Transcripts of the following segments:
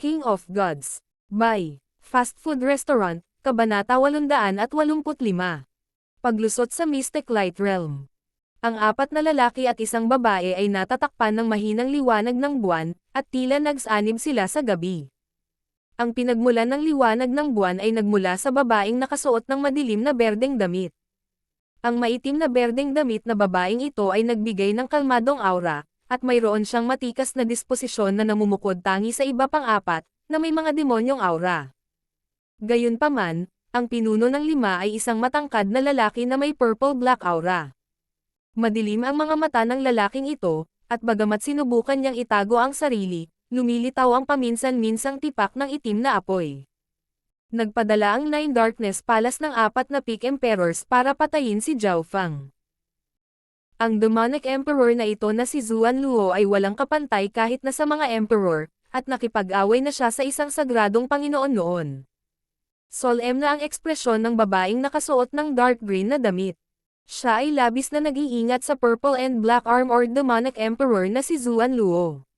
King of Gods. By Fast Food Restaurant, Kabanata 885. Paglusot sa Mystic Light Realm. Ang apat na lalaki at isang babae ay natatakpan ng mahinang liwanag ng buwan, at tila nagsanib sila sa gabi. Ang pinagmulan ng liwanag ng buwan ay nagmula sa babaeng nakasuot ng madilim na berdeng damit. Ang maitim na berdeng damit na babaeng ito ay nagbigay ng kalmadong aura, at mayroon siyang matikas na disposisyon na namumukod tangi sa iba pang apat, na may mga demonyong aura. Gayunpaman, ang pinuno ng lima ay isang matangkad na lalaki na may purple-black aura. Madilim ang mga mata ng lalaking ito, at bagamat sinubukan niyang itago ang sarili, lumilitaw ang paminsan-minsang tipak ng itim na apoy. Nagpadala ang Nine Darkness Palace ng apat na Peak Emperors para patayin si Zhao Fang. Ang demonic emperor na ito na si Zuan Luo ay walang kapantay kahit na sa mga emperor, at nakipag-away na siya sa isang sagradong Panginoon noon. Solemn na ang ekspresyon ng babaeng nakasuot ng dark green na damit. Siya ay labis na nag-iingat sa purple and black armored demonic emperor na si Zuan Luo.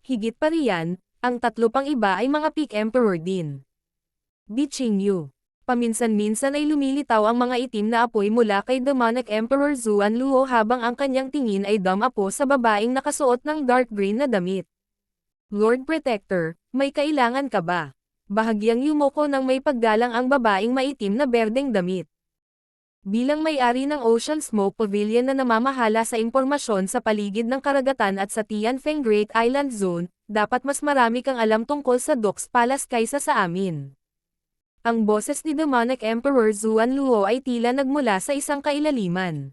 Higit pa riyan, ang tatlo pang iba ay mga Peak Emperor din. Biching Yu. Paminsan-minsan ay lumilitaw ang mga itim na apoy mula kay demonic emperor Zuan Luo habang ang kanyang tingin ay dumapo sa babaeng nakasuot ng dark green na damit. Lord Protector, may kailangan ka ba? Bahagyang yumoko ng may paggalang ang babaeng maitim na berdeng damit. Bilang may-ari ng Ocean Smoke Pavilion na namamahala sa impormasyon sa paligid ng karagatan at sa Tianfeng Great Island Zone, dapat mas marami kang alam tungkol sa Docks Palace kaysa sa amin. Ang boses ni demonic emperor Zuan Luo ay tila nagmula sa isang kailaliman.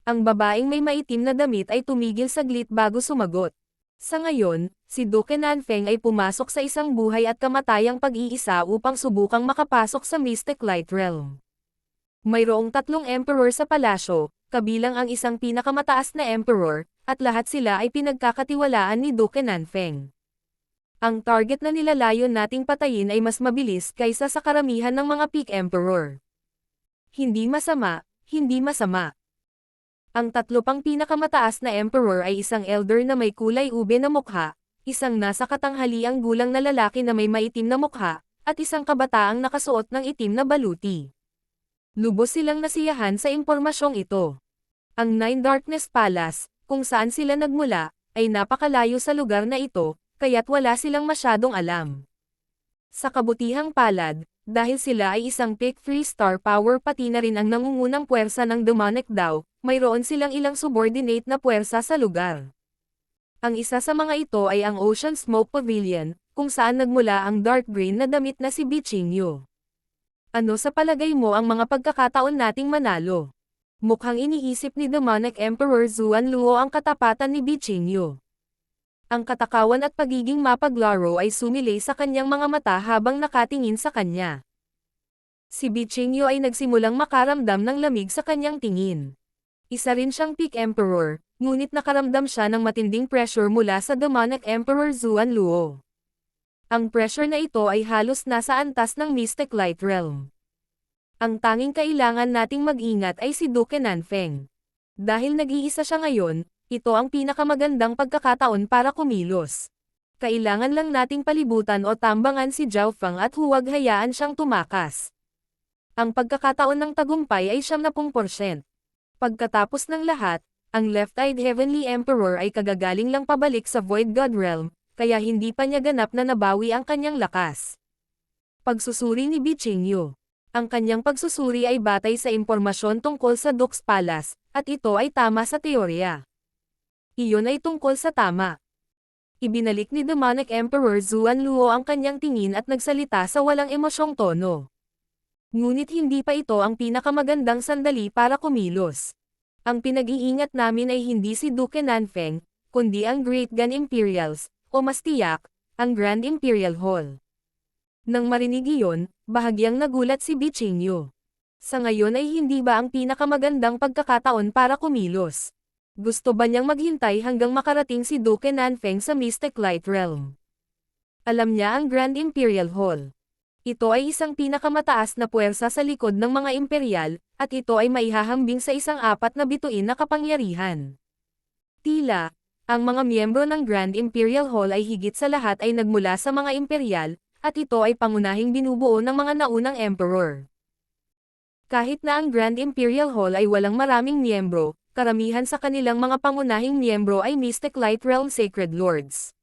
Ang babaeng may maitim na damit ay tumigil saglit bago sumagot. Sa ngayon, si Duke Nanfeng ay pumasok sa isang buhay at kamatayang pag-iisa upang subukang makapasok sa Mystic Light Realm. Mayroong tatlong emperor sa palasyo, kabilang ang isang pinakamataas na emperor, at lahat sila ay pinagkakatiwalaan ni Duke Nanfeng. Ang target na nilalayon nating patayin ay mas mabilis kaysa sa karamihan ng mga Peak Emperor. Hindi masama, hindi masama. Ang tatlo pang pinakamataas na Emperor ay isang elder na may kulay ube na mukha, isang nasa katanghaliang gulang na lalaki na may maitim na mukha, at isang kabataang nakasuot ng itim na baluti. Lubos silang nasiyahan sa impormasyong ito. Ang Nine Darkness Palace, kung saan sila nagmula, ay napakalayo sa lugar na ito, kaya't wala silang masyadong alam. Sa kabutihang palad, dahil sila ay isang Peak 3-star power pati na rin ang nangungunang puwersa ng demonic Dao, mayroon silang ilang subordinate na puwersa sa lugar. Ang isa sa mga ito ay ang Ocean Smoke Pavilion, kung saan nagmula ang dark green na damit na si Biching Yu. Ano sa palagay mo ang mga pagkakataon nating manalo? Mukhang iniisip ni demonic Emperor Zuan Luo ang katapatan ni Biching Yu. Ang katakawan at pagiging mapaglaro ay sumilay sa kanyang mga mata habang nakatingin sa kanya. Si Biching Yu ay nagsimulang makaramdam ng lamig sa kanyang tingin. Isa rin siyang Peak Emperor, ngunit nakaramdam siya ng matinding pressure mula sa demonic Emperor Zuan Luo. Ang pressure na ito ay halos nasa antas ng Mystic Light Realm. Ang tanging kailangan nating mag-ingat ay si Duke Nanfeng. Dahil nag-iisa siya ngayon, ito ang pinakamagandang pagkakataon para kumilos. Kailangan lang nating palibutan o tambangan si Zhao Fang at huwag hayaan siyang tumakas. Ang pagkakataon ng tagumpay ay 70%. Pagkatapos ng lahat, ang Left-Eyed Heavenly Emperor ay kagagaling lang pabalik sa Void God Realm, kaya hindi pa niya ganap na nabawi ang kanyang lakas. Pagsusuri ni Biching Yu. Ang kanyang pagsusuri ay batay sa impormasyon tungkol sa Docks Palace, at ito ay tama sa teorya. Iyon ay tungkol sa tama. Ibinalik ni demonic Emperor Zuan Luo ang kanyang tingin at nagsalita sa walang emosyong tono. Ngunit hindi pa ito ang pinakamagandang sandali para kumilos. Ang pinag-iingat namin ay hindi si Duke Nanfeng, kundi ang Great Gun Imperials, o mas tiyak, ang Grand Imperial Hall. Nang marinig iyon, bahagyang nagulat si Biching Yu. Sa ngayon ay hindi ba ang pinakamagandang pagkakataon para kumilos? Gusto ba niyang maghintay hanggang makarating si Duke Nanfeng sa Mystic Light Realm? Alam niya ang Grand Imperial Hall. Ito ay isang pinakamataas na puwersa sa likod ng mga imperial, at ito ay maihahambing sa isang apat na bituin na kapangyarihan. Tila, Ang mga miyembro ng Grand Imperial Hall ay higit sa lahat ay nagmula sa mga imperial, at ito ay pangunahing binubuo ng mga naunang emperor. Kahit na ang Grand Imperial Hall ay walang maraming miyembro, karamihan sa kanilang mga pangunahing miyembro ay Mystic Light Realm Sacred Lords.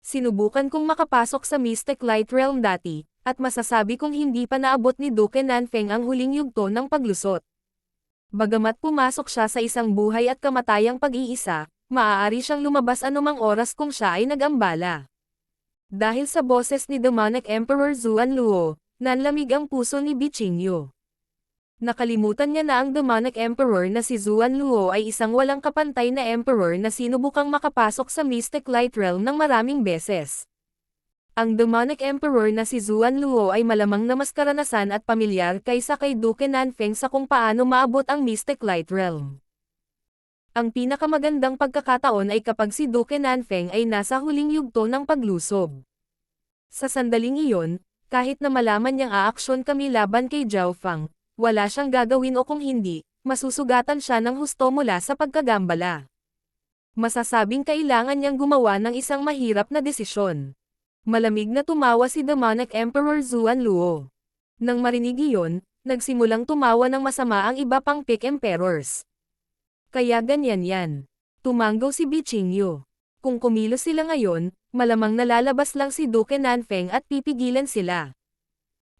Sinubukan kong makapasok sa Mystic Light Realm dati, at masasabi kong hindi pa naabot ni Duke Nanfeng ang huling yugto ng paglusot. Bagamat pumasok siya sa isang buhay at kamatayang pag-iisa, maaari siyang lumabas anumang oras kung siya ay nag-ambala. Dahil sa boses ni Demonic Emperor Zuan Luo, nanlamig ang puso ni Bi Qingyu. Nakalimutan niya na ang Demonic Emperor na si Zuan Luo ay isang walang kapantay na emperor na sinubukang makapasok sa Mystic Light Realm ng maraming beses. Ang Demonic Emperor na si Zuan Luo ay malamang na mas karanasan at pamilyar kaysa kay Duke Nanfeng sa kung paano maabot ang Mystic Light Realm. Ang pinakamagandang pagkakataon ay kapag si Duke Nanfeng ay nasa huling yugto ng paglusob. Sa sandaling iyon, kahit na malaman niyang aaksyon kami laban kay Zhao Fang, wala siyang gagawin o kung hindi, masusugatan siya ng husto mula sa pagkagambala. Masasabing kailangan niyang gumawa ng isang mahirap na desisyon. Malamig na tumawa si Demonic Emperor Zuan Luo. Nang marinig iyon, nagsimulang tumawa ng masama ang iba pang Peak Emperors. Kaya ganyan yan. Tumanggaw si Bi Qingyu. Kung kumilos sila ngayon, malamang nalalabas lang si Duke Nanfeng at pipigilan sila.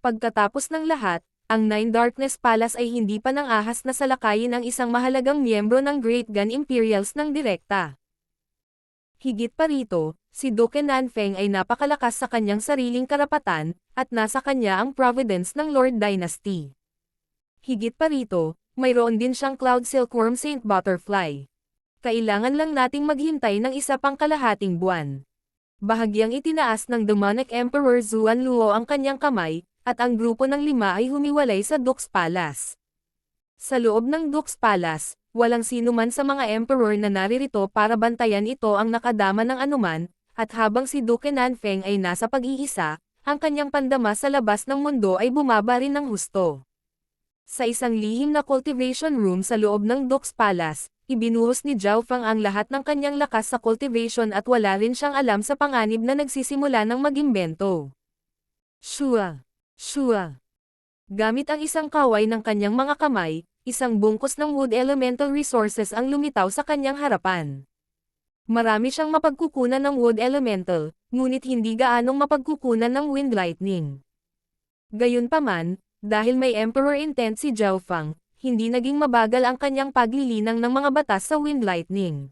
Pagkatapos ng lahat, ang Nine Darkness Palace ay hindi pa nang ahas na salakayin ang isang mahalagang miyembro ng Great Gun Imperials ng direkta. Higit pa rito, si Duke Nanfeng ay napakalakas sa kanyang sariling karapatan, at nasa kanya ang providence ng Lord Dynasty. Higit pa rito, mayroon din siyang Cloud Silkworm Saint Butterfly. Kailangan lang nating maghintay ng isa pang kalahating buwan. Bahagyang itinaas ng Demonic Emperor Zuan Luo ang kanyang kamay, at ang grupo ng 5 ay humiwalay sa Duke's Palace. Sa loob ng Duke's Palace, walang sino man sa mga emperor na naririto para bantayan ito ang nakadama ng anuman, at habang si Duke Nanfeng ay nasa pag-iisa, ang kanyang pandama sa labas ng mundo ay bumaba rin ng husto. Sa isang lihim na cultivation room sa loob ng Duke's Palace, ibinuhos ni Zhao Fang ang lahat ng kanyang lakas sa cultivation at wala rin siyang alam sa panganib na nagsisimula ng mag-imbento. Shua! Shua! Gamit ang isang kaway ng kanyang mga kamay, isang bungkus ng wood elemental resources ang lumitaw sa kanyang harapan. Marami siyang mapagkukunan ng wood elemental, ngunit hindi gaanong mapagkukunan ng wind lightning. Gayunpaman, dahil may emperor intent si Zhao Fang, hindi naging mabagal ang kanyang paglilinang ng mga batas sa wind lightning.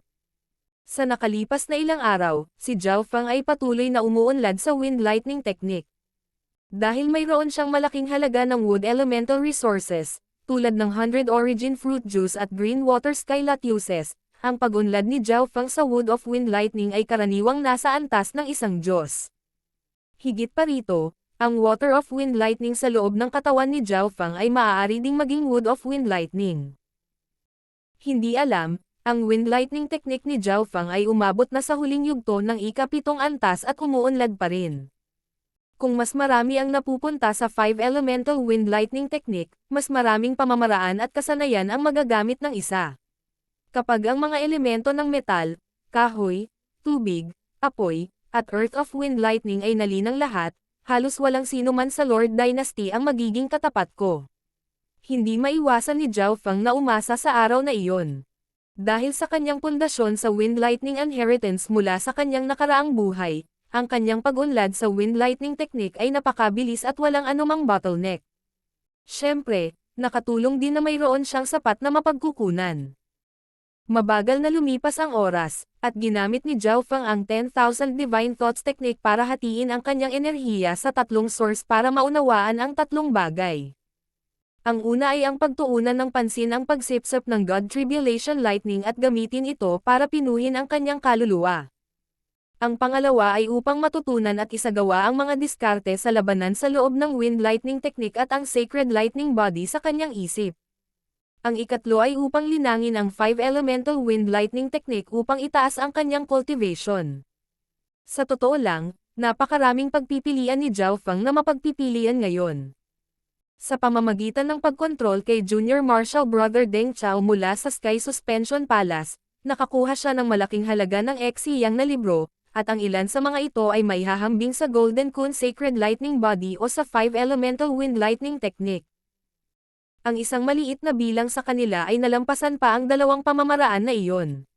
Sa nakalipas na ilang araw, si Zhao Fang ay patuloy na umuunlad sa wind lightning technique. Dahil mayroon siyang malaking halaga ng wood elemental resources, tulad ng 100 origin fruit juice at green water skylat uses, ang pag-unlad ni Zhao Fang sa wood of wind lightning ay karaniwang nasa antas ng isang Diyos. Higit pa rito, ang water of wind lightning sa loob ng katawan ni Zhao Fang ay maaari ding maging wood of wind lightning. Hindi alam, ang wind lightning technique ni Zhao Fang ay umabot na sa huling yugto ng ika-7 antas at umuunlad pa rin. Kung mas marami ang napupunta sa 5 elemental wind lightning technique, mas maraming pamamaraan at kasanayan ang magagamit ng isa. Kapag ang mga elemento ng metal, kahoy, tubig, apoy, at earth of wind lightning ay nalinang lahat, halos walang sino man sa Lord Dynasty ang magiging katapat ko. Hindi maiwasan ni Zhao Fang na umasa sa araw na iyon. Dahil sa kanyang pundasyon sa wind lightning inheritance mula sa kanyang nakaraang buhay, ang kanyang pag-unlad sa wind lightning technique ay napakabilis at walang anumang bottleneck. Siyempre, nakatulong din na mayroon siyang sapat na mapagkukunan. Mabagal na lumipas ang oras, at ginamit ni Zhao Fang ang 10,000 Divine Thoughts technique para hatiin ang kanyang enerhiya sa 3 source para maunawaan ang 3 bagay. Ang una ay ang pagtuunan ng pansin ang pagsipsip ng God Tribulation Lightning at gamitin ito para pinuhin ang kanyang kaluluwa. Ang pangalawa ay upang matutunan at isagawa ang mga diskarte sa labanan sa loob ng Wind Lightning technique at ang Sacred Lightning Body sa kanyang isip. Ang ikatlo ay upang linangin ang 5 elemental wind lightning technique upang itaas ang kanyang cultivation. Sa totoo lang, napakaraming pagpipilian ni Zhao Fang na mapagpipilian ngayon. Sa pamamagitan ng pagkontrol kay Junior Marshal Brother Deng Chao mula sa Sky Suspension Palace, Nakakuha siya ng malaking halaga ng Exiyang na libro, at ang ilan sa mga ito ay maihahambing sa Golden Kun Sacred Lightning Body o sa 5 Elemental Wind Lightning Technique. Ang isang maliit na bilang sa kanila ay nalampasan pa ang dalawang pamamaraan na iyon.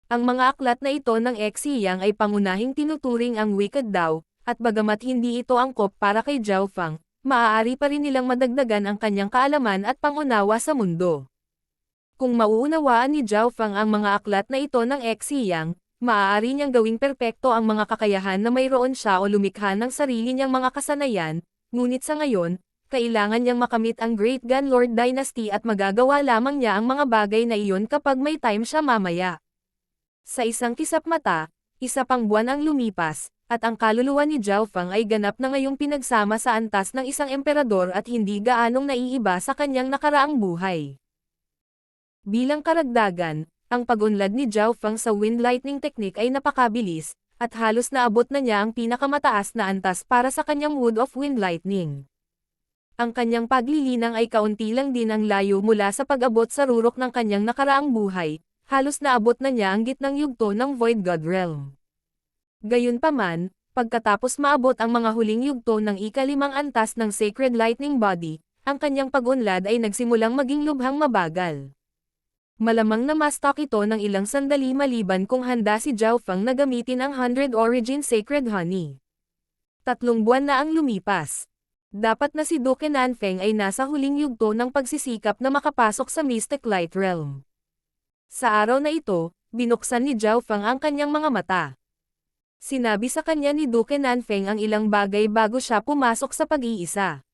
Ang mga aklat na ito ng Exiyang ay pangunahing tinuturing ang Wicked Dao, at bagamat hindi ito angkop para kay Zhao Fang, maaari pa rin nilang madagdagan ang kanyang kaalaman at pangunawa sa mundo. Kung mauunawaan ni Zhao Fang ang mga aklat na ito ng Exiyang, maaari niyang gawing perpekto ang mga kakayahan na mayroon siya o lumikha ng sarili niyang mga kasanayan, ngunit sa ngayon, kailangan niyang makamit ang Great Gun Lord Dynasty at magagawa lamang niya ang mga bagay na iyon kapag may time siya mamaya. Sa isang kisap mata, isa pang buwan ang lumipas, at ang kaluluwa ni Zhao Fang ay ganap na ngayong pinagsama sa antas ng isang emperador at hindi gaanong naiiba sa kanyang nakaraang buhay. Bilang karagdagan, ang pag-unlad ni Zhao Fang sa Wind Lightning Technique ay napakabilis, at halos naabot na niya ang pinakamataas na antas para sa kanyang Wood of Wind Lightning. Ang kanyang paglilinang ay kaunti lang din ang layo mula sa pag-abot sa rurok ng kanyang nakaraang buhay, halos naabot na niya ang gitnang yugto ng Void God Realm. Gayunpaman, pagkatapos maabot ang mga huling yugto ng ika-5 antas ng Sacred Lightning Body, ang kanyang pag-unlad ay nagsimulang maging lubhang mabagal. Malamang na ma-stock ito ng ilang sandali maliban kung handa si Zhao Fang na gamitin ang 100 Origin Sacred Honey. 3 buwan na ang lumipas. Dapat na si Duke Nanfeng ay nasa huling yugto ng pagsisikap na makapasok sa Mystic Light Realm. Sa araw na ito, binuksan ni Zhao Fang ang kanyang mga mata. Sinabi sa kanya ni Duke Nanfeng ang ilang bagay bago siya pumasok sa pag-iisa.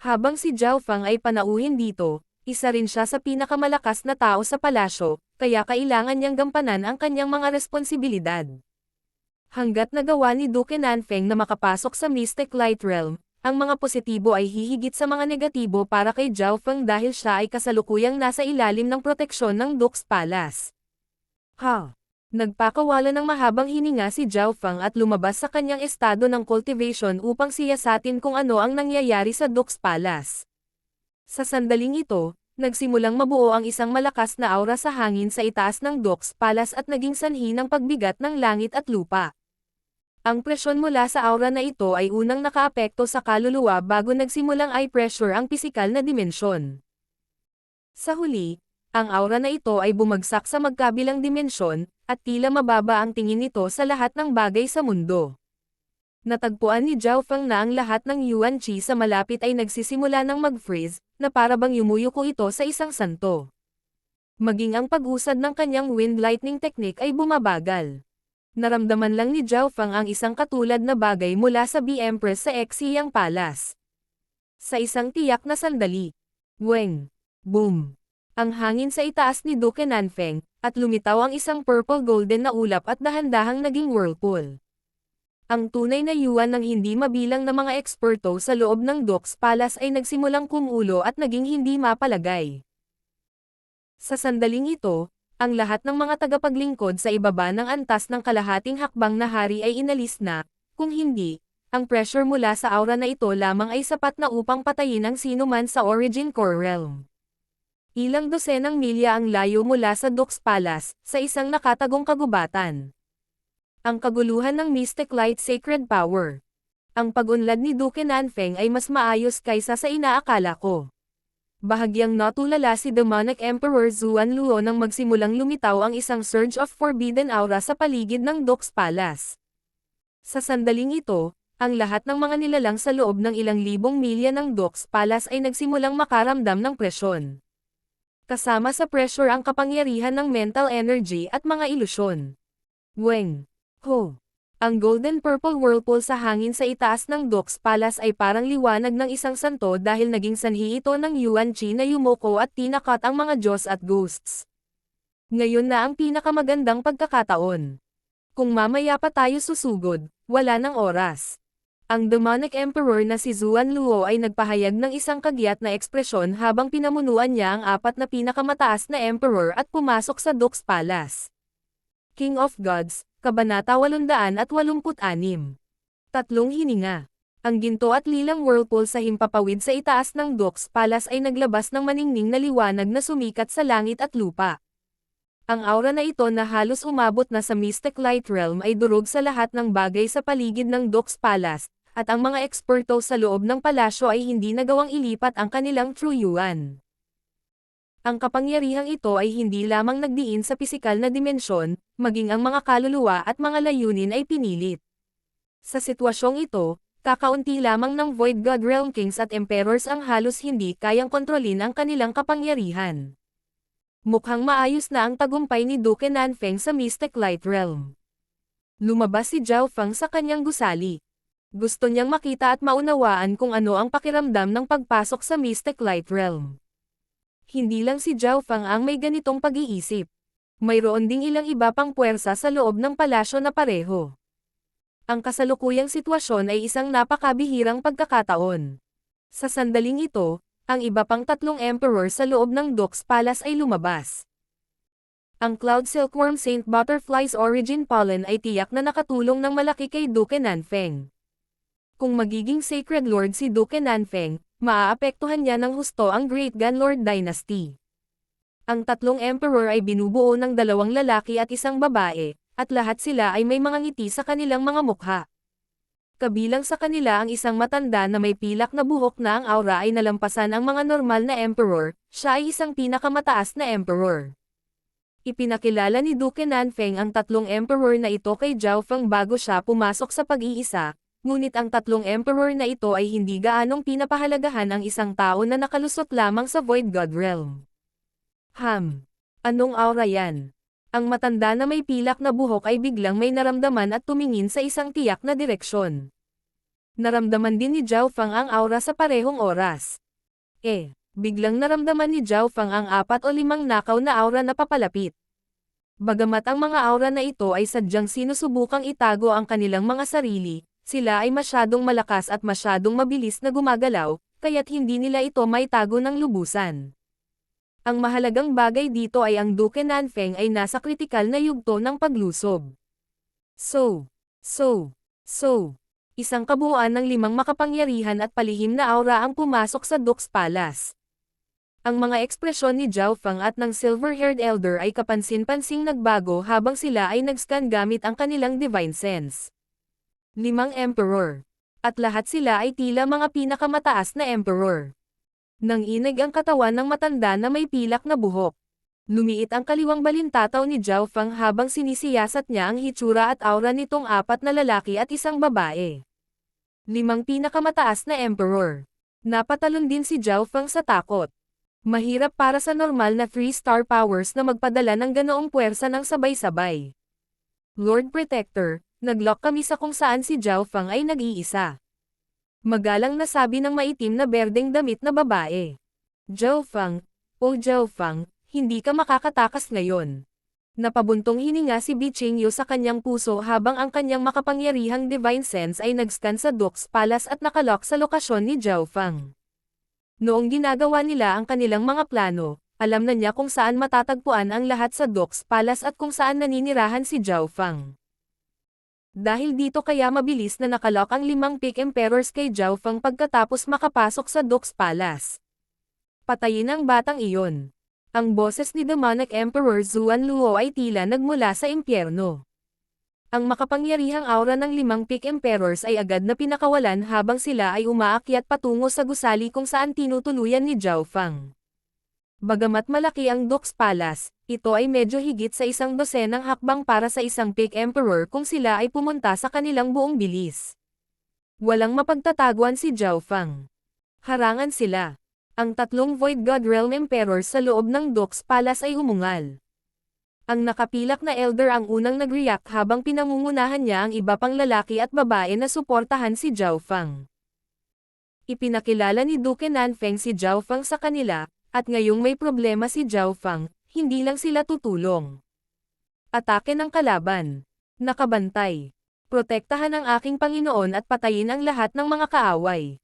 Habang si Zhao Fang ay panauhin dito, isa rin siya sa pinakamalakas na tao sa palasyo, kaya kailangan niyang gampanan ang kanyang mga responsibilidad. Hanggat nagawa ni Duke Nanfeng na makapasok sa Mystic Light Realm, ang mga positibo ay hihigit sa mga negatibo para kay Zhao Fang dahil siya ay kasalukuyang nasa ilalim ng proteksyon ng Duke's Palace. Nagpakawala ng mahabang hininga si Zhao Fang at lumabas sa kanyang estado ng cultivation upang siyasatin kung ano ang nangyayari sa Duke's Palace. Sa sandaling ito, nagsimulang mabuo ang isang malakas na aura sa hangin sa itaas ng Duke's Palace at naging sanhi ng pagbigat ng langit at lupa. Ang presyon mula sa aura na ito ay unang nakaapekto sa kaluluwa bago nagsimulang eye pressure ang pisikal na dimensyon. Sa huli, ang aura na ito ay bumagsak sa magkabilang dimensyon, at tila mababa ang tingin nito sa lahat ng bagay sa mundo. Natagpuan ni Zhao Fang na ang lahat ng Yuan Qi sa malapit ay nagsisimula ng mag-freeze, na parabang yumuyuko ito sa isang santo. Maging ang pag-usad ng kanyang Wind Lightning Technique ay bumabagal. Naramdaman lang ni Zhao Fang ang isang katulad na bagay mula sa B-Empress sa Exiyang Palace. Sa isang tiyak na sandali. Weng! Boom! Ang hangin sa itaas ni Duke Nanfeng, at lumitaw ang isang purple-golden na ulap at dahan-dahang naging whirlpool. Ang tunay na yuan ng hindi mabilang na mga eksperto sa loob ng Duke's Palace ay nagsimulang kumulo at naging hindi mapalagay. Sa sandaling ito, ang lahat ng mga tagapaglingkod sa ibaba ng antas ng kalahating hakbang na hari ay inalis na, kung hindi, ang pressure mula sa aura na ito lamang ay sapat na upang patayin ang sinuman sa Origin Core Realm. Ilang dosenang milya ang layo mula sa Duke's Palace, sa isang nakatagong kagubatan. Ang kaguluhan ng Mystic Light Sacred Power. Ang pag-unlad ni Duke Nanfeng ay mas maayos kaysa sa inaakala ko. Bahagyang natulala si Demonic Emperor Zuan Luo nang magsimulang lumitaw ang isang surge of forbidden aura sa paligid ng Duke's Palace. Sa sandaling ito, ang lahat ng mga nilalang sa loob ng ilang libong milya ng Duke's Palace ay nagsimulang makaramdam ng presyon. Kasama sa pressure ang kapangyarihan ng mental energy at mga ilusyon. Weng! Ho! Ang golden purple whirlpool sa hangin sa itaas ng Duke's Palace ay parang liwanag ng isang santo dahil naging sanhi ito ng Yuan Qi na yumoko at tinakat ang mga Diyos at ghosts. Ngayon na ang pinakamagandang pagkakataon. Kung mamaya pa tayo susugod, wala nang oras. Ang demonic emperor na si Zuan Luo ay nagpahayag ng isang kagyat na ekspresyon habang pinamunuan niya ang 4 na pinakamataas na emperor at pumasok sa Duke's Palace. King of Gods, Kabanata 886. Tatlong hininga. Ang ginto at lilang whirlpool sa himpapawid sa itaas ng Duke's Palace ay naglabas ng maningning na liwanag na sumikat sa langit at lupa. Ang aura na ito na halos umabot na sa Mystic Light Realm ay durog sa lahat ng bagay sa paligid ng Dux Palace, at ang mga eksperto sa loob ng palasyo ay hindi nagawang ilipat ang kanilang True Yuan. Ang kapangyarihang ito ay hindi lamang nagdiin sa pisikal na dimensyon, maging ang mga kaluluwa at mga layunin ay pinilit. Sa sitwasyong ito, kakaunti lamang ng Void God Realm Kings at Emperors ang halos hindi kayang kontrolin ang kanilang kapangyarihan. Mukhang maayos na ang tagumpay ni Duke Nanfeng sa Mystic Light Realm. Lumabas si Zhao Feng sa kanyang gusali. Gusto niyang makita at maunawaan kung ano ang pakiramdam ng pagpasok sa Mystic Light Realm. Hindi lang si Zhao Feng ang may ganitong pag-iisip. Mayroon ding ilang iba pang puwersa sa loob ng palasyo na pareho. Ang kasalukuyang sitwasyon ay isang napakabihirang pagkakataon. Sa sandaling ito, ang iba pang 3 emperor sa loob ng Dux Palace ay lumabas. Ang Cloud Silkworm Saint Butterfly's origin pollen ay tiyak na nakatulong ng malaki kay Duke Nanfeng. Kung magiging Sacred Lord si Duke Nanfeng, maaapektuhan niya ng husto ang Great Gunlord Dynasty. Ang 3 emperor ay binubuo ng 2 lalaki at 1 babae, at lahat sila ay may mga ngiti sa kanilang mga mukha. Kabilang sa kanila ang isang matanda na may pilak na buhok na ang aura ay nalampasan ang mga normal na emperor, siya ay isang pinakamataas na emperor. Ipinakilala ni Duke Nanfeng ang 3 emperor na ito kay Zhao Feng bago siya pumasok sa pag-iisa, ngunit ang 3 emperor na ito ay hindi gaanong pinapahalagahan ang isang tao na nakalusot lamang sa Void God Realm. Anong aura yan? Ang matanda na may pilak na buhok ay biglang may naramdaman at tumingin sa isang tiyak na direksyon. Naramdaman din ni Zhao Feng ang aura sa parehong oras. Biglang naramdaman ni Zhao Feng ang 4 o 5 nakaw na aura na papalapit. Bagamat ang mga aura na ito ay sadyang sinusubukang itago ang kanilang mga sarili, sila ay masyadong malakas at masyadong mabilis na gumagalaw, kaya't hindi nila ito maitago ng lubusan. Ang mahalagang bagay dito ay ang Duke Nanfeng ay nasa kritikal na yugto ng paglusob. Isang kabuuan ng 5 makapangyarihan at palihim na aura ang pumasok sa Dux Palace. Ang mga ekspresyon ni Zhao Feng at ng Silver-Haired Elder ay kapansin-pansing nagbago habang sila ay nag-scan gamit ang kanilang Divine Sense. 5 Emperor. At lahat sila ay tila mga pinakamataas na Emperor. Nanginig ang katawan ng matanda na may pilak na buhok. Lumiit ang kaliwang balintataw ni Zhao Feng habang sinisiyasat niya ang hitsura at aura nitong 4 na lalaki at 1 babae. 5 pinakamataas na emperor. Napatalon din si Zhao Feng sa takot. Mahirap para sa normal na 3-star powers na magpadala ng ganoong puwersa ng sabay-sabay. Lord Protector, naglock kami sa kung saan si Zhao Feng ay nag-iisa. Magalang na sabi ng maitim na berdeng damit na babae. Zhao Feng, Zhao Feng, hindi ka makakatakas ngayon. Napabuntong hininga si Bi Qingyu sa kanyang puso habang ang kanyang makapangyarihang Divine Sense ay nag-scan sa Dux Palace at nakalock sa lokasyon ni Zhao Feng. Noong ginagawa nila ang kanilang mga plano, alam na niya kung saan matatagpuan ang lahat sa Dux Palace at kung saan naninirahan si Zhao Feng. Dahil dito kaya mabilis na nakalock ang 5 Peak Emperors kay Zhao Feng pagkatapos makapasok sa Dux Palace. Patayin ang batang iyon. Ang boses ni Demonic Emperor Zuan Luo ay tila nagmula sa impyerno. Ang makapangyarihang aura ng 5 Peak Emperors ay agad na pinakawalan habang sila ay umaakyat patungo sa gusali kung saan tinutuluyan ni Zhao Feng. Bagamat malaki ang Dux Palace, ito ay medyo higit sa 1 dosenang hakbang para sa 1 Peak Emperor kung sila ay pumunta sa kanilang buong bilis. Walang mapagtataguan si Zhao Feng. Harangan sila. Ang 3 Void God Realm Emperors sa loob ng Dux Palace ay umungal. Ang nakapilak na elder ang unang nag-react habang pinangungunahan niya ang iba pang lalaki at babae na suportahan si Zhao Feng. Ipinakilala ni Duke Nanfeng si Zhao Feng sa kanila, at ngayong may problema si Zhao Feng, hindi lang sila tutulong. Atake ng kalaban. Nakabantay. Protektahan ang aking Panginoon at patayin ang lahat ng mga kaaway.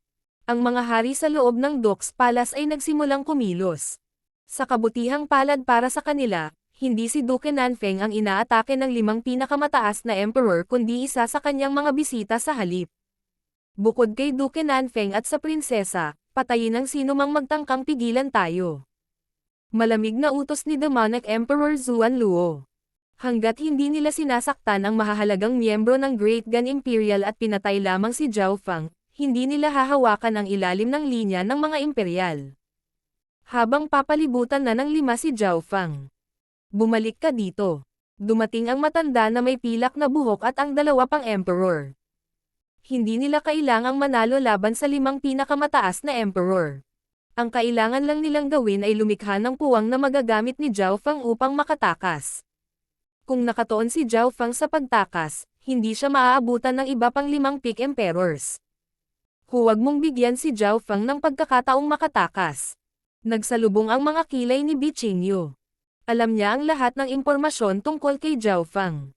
Ang mga hari sa loob ng Dux Palace ay nagsimulang kumilos. Sa kabutihang palad para sa kanila, hindi si Duke Nanfeng ang inaatake ng 5 pinakamataas na emperor kundi isa sa kanyang mga bisita sa halip. Bukod kay Duke Nanfeng at sa prinsesa, patayin ang sino mang magtangkang pigilan tayo. Malamig na utos ni Demonic Emperor Zuan Luo. Hanggat hindi nila sinasaktan ang mahahalagang miyembro ng Great Gun Imperial at pinatay lamang si Zhao Fang, hindi nila hahawakan ang ilalim ng linya ng mga imperial. Habang papalibutan na ng 5 si Zhao Fang. Bumalik ka dito. Dumating ang matanda na may pilak na buhok at ang 2 pang emperor. Hindi nila kailangang manalo laban sa 5 pinakamataas na emperor. Ang kailangan lang nilang gawin ay lumikha ng puwang na magagamit ni Zhao Fang upang makatakas. Kung nakatuon si Zhao Fang sa pagtakas, hindi siya maaabutan ng iba pang 5 peak emperors. Huwag mong bigyan si Zhao Fang ng pagkakataong makatakas. Nagsalubong ang mga kilay ni Bi Qingyu. Alam niya ang lahat ng impormasyon tungkol kay Zhao Fang.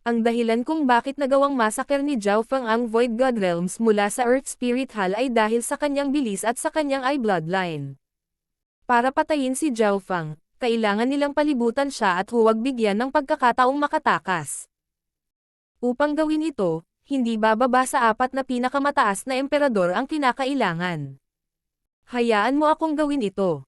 Ang dahilan kung bakit nagawang massacre ni Zhao Fang ang Void God Realms mula sa Earth Spirit Hall ay dahil sa kanyang bilis at sa kanyang eye bloodline. Para patayin si Zhao Fang, kailangan nilang palibutan siya at huwag bigyan ng pagkakataong makatakas. Upang gawin ito, hindi bababa sa 4 na pinakamataas na emperador ang kinakailangan. Hayaan mo akong gawin ito.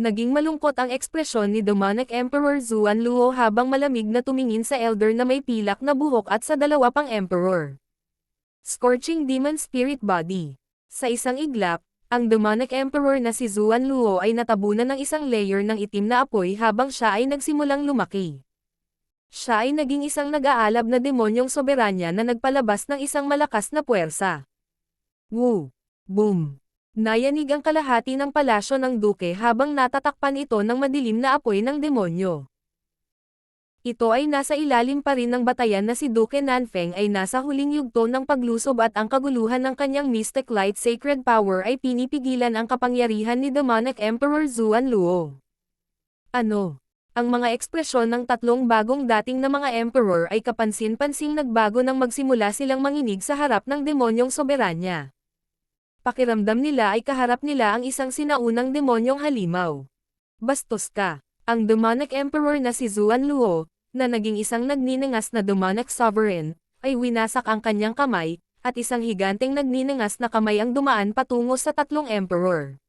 Naging malungkot ang ekspresyon ni Demonic Emperor Zuan Luo habang malamig na tumingin sa elder na may pilak na buhok at sa 2 pang emperor. Scorching Demon Spirit Body. Sa isang iglap, ang Demonic Emperor na si Zuan Luo ay natabunan ng isang layer ng itim na apoy habang siya ay nagsimulang lumaki. Siya ay naging isang nag-aalab na demonyong soberanya na nagpalabas ng isang malakas na puwersa. Woo! Boom! Nayanig ang kalahati ng palasyo ng duke habang natatakpan ito ng madilim na apoy ng demonyo. Ito ay nasa ilalim pa rin ng batayan na si Duke Nanfeng ay nasa huling yugto ng paglusob at ang kaguluhan ng kanyang Mystic Light Sacred Power ay pinipigilan ang kapangyarihan ni Demonic Emperor Zuan Luo. Ano? Ang mga ekspresyon ng 3 bagong dating na mga emperor ay kapansin-pansing nagbago nang magsimula silang manginig sa harap ng demonyong soberanya. Pakiramdam nila ay kaharap nila ang isang sinaunang demonyong halimaw. Bastos ka. Ang Demonic Emperor na si Zuan Luo, na naging isang nagninangas na Demonic Sovereign, ay winasak ang kanyang kamay, at isang higanteng nagninangas na kamay ang dumaan patungo sa 3 emperor.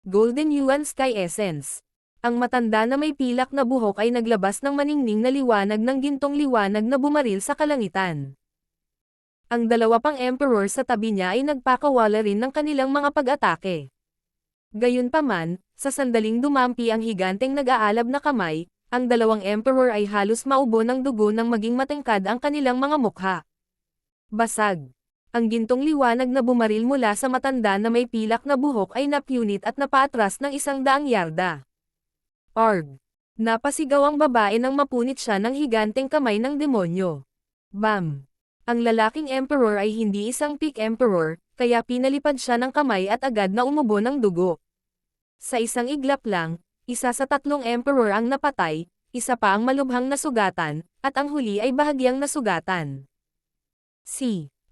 Golden Yuan Sky Essence. Ang matanda na may pilak na buhok ay naglabas ng maningning na liwanag ng gintong liwanag na bumaril sa kalangitan. Ang 2 pang emperor sa tabi niya ay nagpakawala rin ng kanilang mga pag-atake. Gayunpaman, sa sandaling dumampi ang higanteng nag-aalab na kamay, ang 2 emperor ay halos maubo ng dugo nang maging matangkad ang kanilang mga mukha. Basag. Ang gintong liwanag na bumaril mula sa matanda na may pilak na buhok ay napunit at napaatras ng 100 yarda. Arg! Napasigaw ang babae nang mapunit siya ng higanteng kamay ng demonyo. Bam! Ang lalaking emperor ay hindi isang peak emperor, kaya pinalipad siya ng kamay at agad na umubo ng dugo. Sa isang iglap lang, isa sa 3 emperor ang napatay, isa pa ang malubhang nasugatan, at ang huli ay bahagyang nasugatan.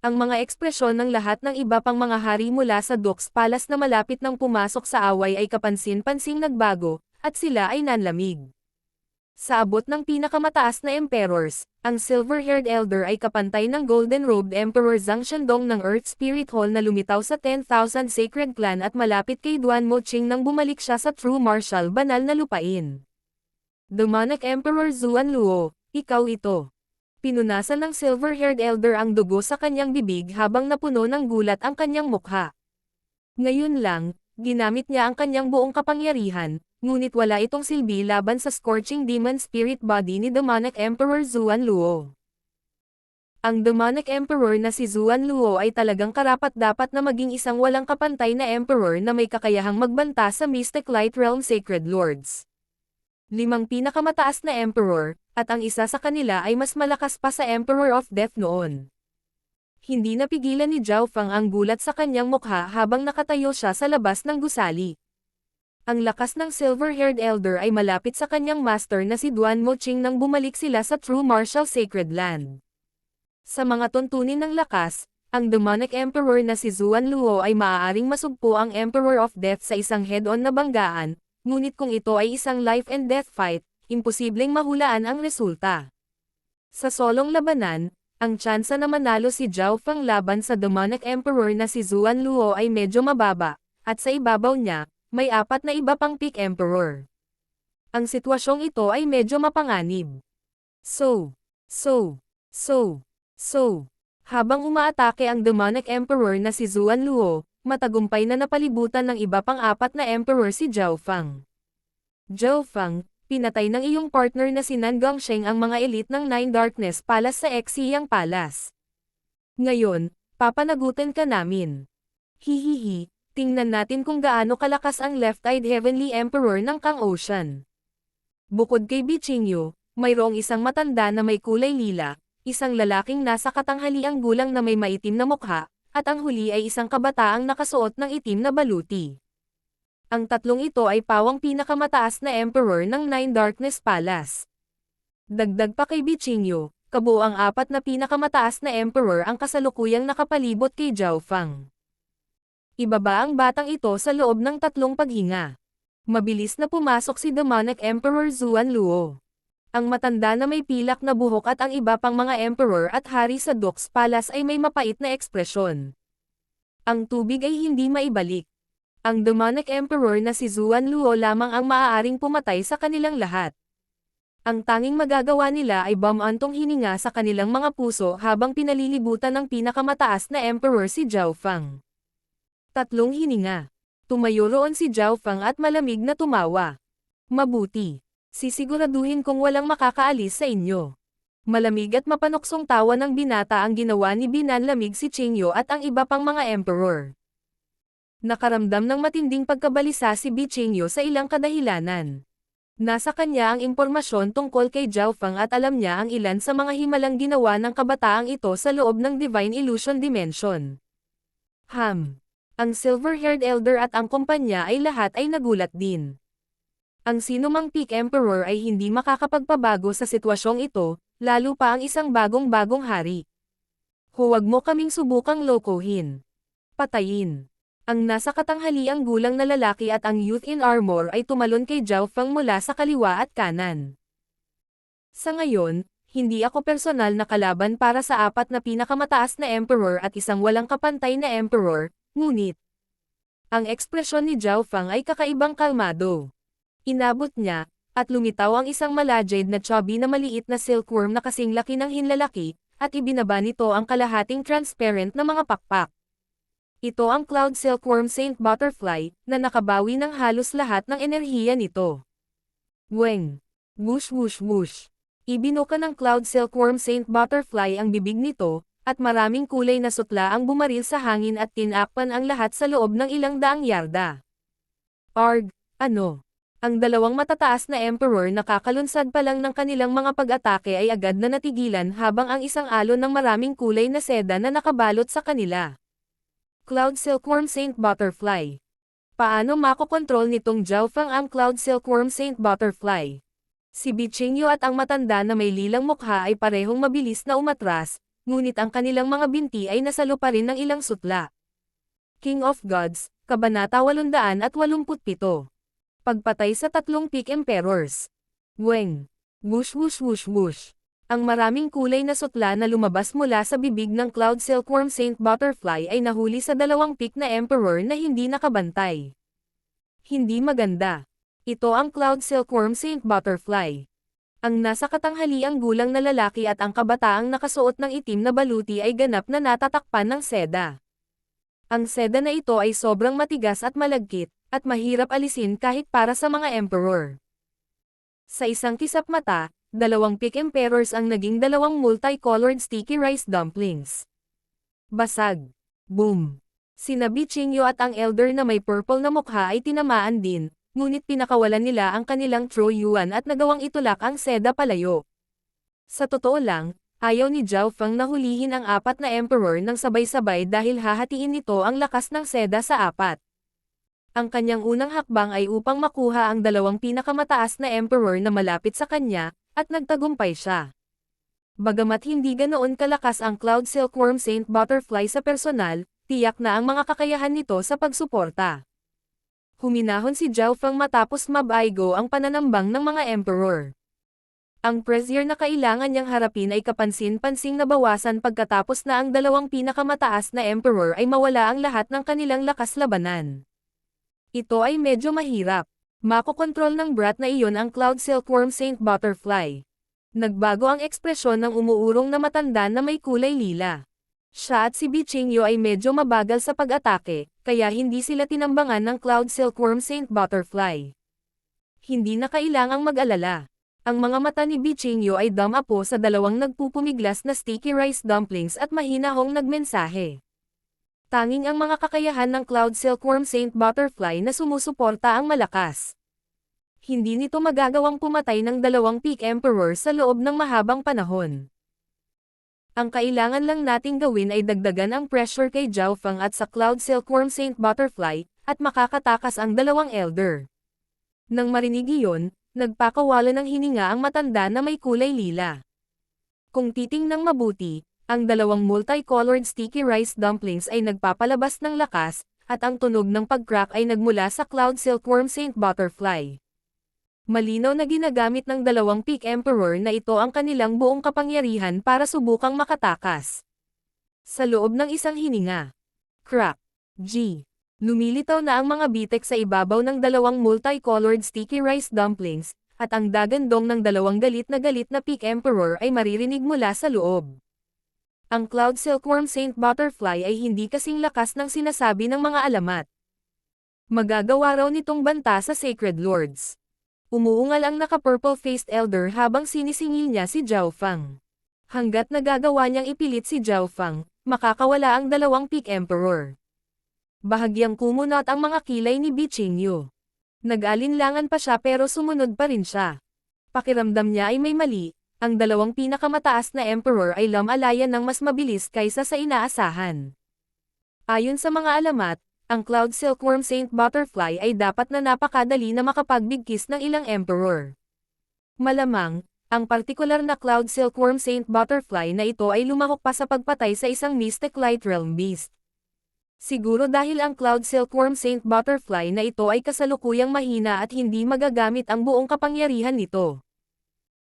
Ang mga ekspresyon ng lahat ng iba pang mga hari mula sa Dux Palace na malapit nang pumasok sa away ay kapansin-pansing nagbago, at sila ay nanlamig. Sa abot ng pinakamataas na emperors, ang silver-haired elder ay kapantay ng golden-robed Emperor Zhang Shandong ng Earth Spirit Hall na lumitaw sa 10,000 Sacred Clan at malapit kay Duan Moqing nang bumalik siya sa True Martial Banal na Lupain. Demonic Emperor Zuan Luo, ikaw ito. Pinunasan ng silver-haired elder ang dugo sa kanyang bibig habang napuno ng gulat ang kanyang mukha. Ngayon lang, ginamit niya ang kanyang buong kapangyarihan, ngunit wala itong silbi laban sa Scorching Demon Spirit Body ni Demonic Emperor Zuan Luo. Ang Demonic Emperor na si Zuan Luo ay talagang karapat-dapat na maging isang walang kapantay na emperor na may kakayahang magbanta sa Mystic Light Realm Sacred Lords. 5 pinakamataas na emperor, at ang isa sa kanila ay mas malakas pa sa Emperor of Death noon. Hindi napigilan ni Zhao Fang ang gulat sa kanyang mukha habang nakatayo siya sa labas ng gusali. Ang lakas ng silver-haired elder ay malapit sa kanyang master na si Duan Moqing nang bumalik sila sa True Martial Sacred Land. Sa mga tuntunin ng lakas, ang Demonic Emperor na si Zuan Luo ay maaaring masugpo ang Emperor of Death sa isang head-on na banggaan, ngunit kung ito ay isang life and death fight, imposibleng mahulaan ang resulta. Sa solong labanan, ang tsansa na manalo si Zhao Fang laban sa Demonic Emperor na si Zuan Luo ay medyo mababa, at sa ibabaw niya, may 4 na iba pang peak emperor. Ang sitwasyong ito ay medyo mapanganib. So. Habang umaatake ang demonic emperor na si Zuan Luo, matagumpay na napalibutan ng iba pang apat na emperor si Zhao Fang. Zhao Fang, pinatay ng iyong partner na si Nan Gongsheng ang mga elite ng Nine Darkness Palace sa Exiyang Palace. Ngayon, papanagutan ka namin. Hihihi, tingnan natin kung gaano kalakas ang Left-Eyed Heavenly Emperor ng Kang Ocean. Bukod kay Bichingyu, mayroong isang matanda na may kulay lila, isang lalaking nasa katanghaliang gulang na may maitim na mukha, at ang huli ay isang kabataang nakasuot ng itim na baluti. Ang tatlong ito ay pawang pinakamataas na emperor ng Nine Darkness Palace. Dagdag pa kay Bichingyu, kabuoang apat na pinakamataas na emperor ang kasalukuyang nakapalibot kay Zhao Fang. Ibaba ang batang ito sa loob ng tatlong paghinga. Mabilis na pumasok si Demonic Emperor Zuan Luo. Ang matanda na may pilak na buhok at ang iba pang mga emperor at hari sa Dux Palace ay may mapait na ekspresyon. Ang tubig ay hindi maibalik. Ang Demonic Emperor na si Zuan Luo lamang ang maaaring pumatay sa kanilang lahat. Ang tanging magagawa nila ay bumantong hininga sa kanilang mga puso habang pinalilibutan ng pinakamataas na emperor si Zhao Fang. Tatlong hininga. Tumayo roon si Zhao Fang at malamig na tumawa. Mabuti. Sisiguraduhin kong walang makakaalis sa inyo. Malamig at mapanuksong tawa ng binata ang ginawa ni Binanlamig si Qingyu at ang iba pang mga emperor. Nakaramdam ng matinding pagkabalisa si Bichingyu sa ilang kadahilanan. Nasa kanya ang impormasyon tungkol kay Zhao Fang at alam niya ang ilan sa mga himalang ginawa ng kabataang ito sa loob ng Divine Illusion Dimension. Ang silver-haired elder at ang kumpanya ay lahat ay nagulat din. Ang sinumang Peak Emperor ay hindi makakapagpabago sa sitwasyong ito, lalo pa ang isang bagong-bagong hari. Huwag mo kaming subukang lokohin. Patayin. Ang nasa katanghaliang gulang na lalaki at ang youth in armor ay tumalon kay Zhao Fang mula sa kaliwa at kanan. Sa ngayon, hindi ako personal na kalaban para sa apat na pinakamataas na emperor at isang walang kapantay na emperor, ngunit ang ekspresyon ni Zhao Fang ay kakaibang kalmado. Inabot niya, at lumitaw ang isang malajade na chubby na maliit na silkworm na kasing laki ng hinlalaki, at ibinaba nito ang kalahating transparent na mga pakpak. Ito ang Cloud Silkworm Saint Butterfly, na nakabawi ng halos lahat ng enerhiya nito. Weng! Whoosh whoosh whoosh! Ibinuka ng Cloud Silkworm Saint Butterfly ang bibig nito, at maraming kulay na sutla ang bumaril sa hangin at tinakpan ang lahat sa loob ng ilang daang yarda. Arg! Ano? Ang dalawang matataas na emperor na kakalunsad pa lang ng kanilang mga pag-atake ay agad na natigilan habang ang isang alon ng maraming kulay na seda na nakabalot sa kanila. Cloud Silkworm Saint Butterfly. Paano makokontrol nitong Zhao Fang ang Cloud Silkworm Saint Butterfly? Si Bichingyu at ang matanda na may lilang mukha ay parehong mabilis na umatras, ngunit ang kanilang mga binti ay nasalo pa rin ng ilang sutla. King of Gods, Kabanata 887. Pagpatay sa tatlong Peak Emperors. Weng! Whoosh whoosh whoosh whoosh! Ang maraming kulay na sutla na lumabas mula sa bibig ng Cloud Silkworm Saint Butterfly ay nahuli sa dalawang peak na emperor na hindi nakabantay. Hindi maganda. Ito ang Cloud Silkworm Saint Butterfly. Ang nasa katanghaliang gulang na lalaki at ang kabataang nakasuot ng itim na baluti ay ganap na natatakpan ng seda. Ang seda na ito ay sobrang matigas at malagkit, at mahirap alisin kahit para sa mga emperor. Sa isang kisap mata, dalawang Peak Emperors ang naging dalawang multicolored sticky rice dumplings. Basag. Boom. Sina Bichingyu at ang elder na may purple na mukha ay tinamaan din, ngunit pinakawalan nila ang kanilang True Yuan at nagawang itulak ang seda palayo. Sa totoo lang, ayaw ni Zhao Fang na hulihin ang apat na emperor ng sabay-sabay dahil hahatiin nito ang lakas ng seda sa apat. Ang kanyang unang hakbang ay upang makuha ang dalawang pinakamataas na emperor na malapit sa kanya, at nagtagumpay siya. Bagamat hindi ganoon kalakas ang Cloud Silkworm Saint Butterfly sa personal, tiyak na ang mga kakayahan nito sa pagsuporta. Huminahon si Zhao Fang matapos mabaigo ang pananambang ng mga emperor. Ang pressure na kailangan niyang harapin ay kapansin-pansing nabawasan pagkatapos na ang dalawang pinakamataas na emperor ay mawala ang lahat ng kanilang lakas labanan. Ito ay medyo mahirap. Makokontrol ng brat na iyon ang Cloud Silkworm Saint Butterfly. Nagbago ang ekspresyon ng umuurong na matanda na may kulay lila. Siya at si Bichingyo ay medyo mabagal sa pag-atake, kaya hindi sila tinambangan ng Cloud Silkworm Saint Butterfly. Hindi na kailangang mag-alala. Ang mga mata ni Bichingyo ay dumapo sa dalawang nagpupumiglas na sticky rice dumplings at mahinahong nagmensahe. Tanging ang mga kakayahan ng Cloud Silkworm Saint Butterfly na sumusuporta ang malakas. Hindi nito magagawang pumatay ng dalawang Peak Emperor sa loob ng mahabang panahon. Ang kailangan lang nating gawin ay dagdagan ang pressure kay Zhao Feng at sa Cloud Silkworm Saint Butterfly, at makakatakas ang dalawang elder. Nang marinig iyon, nagpakawala ng hininga ang matanda na may kulay lila. Kung titingnang mabuti, ang dalawang multicolored sticky rice dumplings ay nagpapalabas ng lakas, at ang tunog ng pag-crack ay nagmula sa Cloud Silkworm Saint Butterfly. Malinaw na ginagamit ng dalawang Peak Emperor na ito ang kanilang buong kapangyarihan para subukang makatakas. Sa loob ng isang hininga. Crack. G. Lumilitaw na ang mga bitek sa ibabaw ng dalawang multicolored sticky rice dumplings, at ang dagandong ng dalawang galit na Peak Emperor ay maririnig mula sa loob. Ang Cloud Silkworm Saint Butterfly ay hindi kasing lakas ng sinasabi ng mga alamat. Magagawa raw nitong banta sa Sacred Lords. Umuungal ang naka-purple-faced elder habang sinisingil niya si Zhao Feng. Hanggat nagagawa niyang ipilit si Zhao Feng, makakawala ang dalawang Peak Emperor. Bahagyang kumunot ang mga kilay ni Bichingyo. Nag-alinlangan pa siya pero sumunod pa rin siya. Pakiramdam niya ay may mali. Ang dalawang pinakamataas na emperor ay lumalayan ng mas mabilis kaysa sa inaasahan. Ayon sa mga alamat, ang Cloud Silkworm Saint Butterfly ay dapat na napakadali na makapagbigkis ng ilang emperor. Malamang, ang partikular na Cloud Silkworm Saint Butterfly na ito ay lumahok pa sa pagpatay sa isang Mystic Light Realm Beast. Siguro dahil ang Cloud Silkworm Saint Butterfly na ito ay kasalukuyang mahina at hindi magagamit ang buong kapangyarihan nito.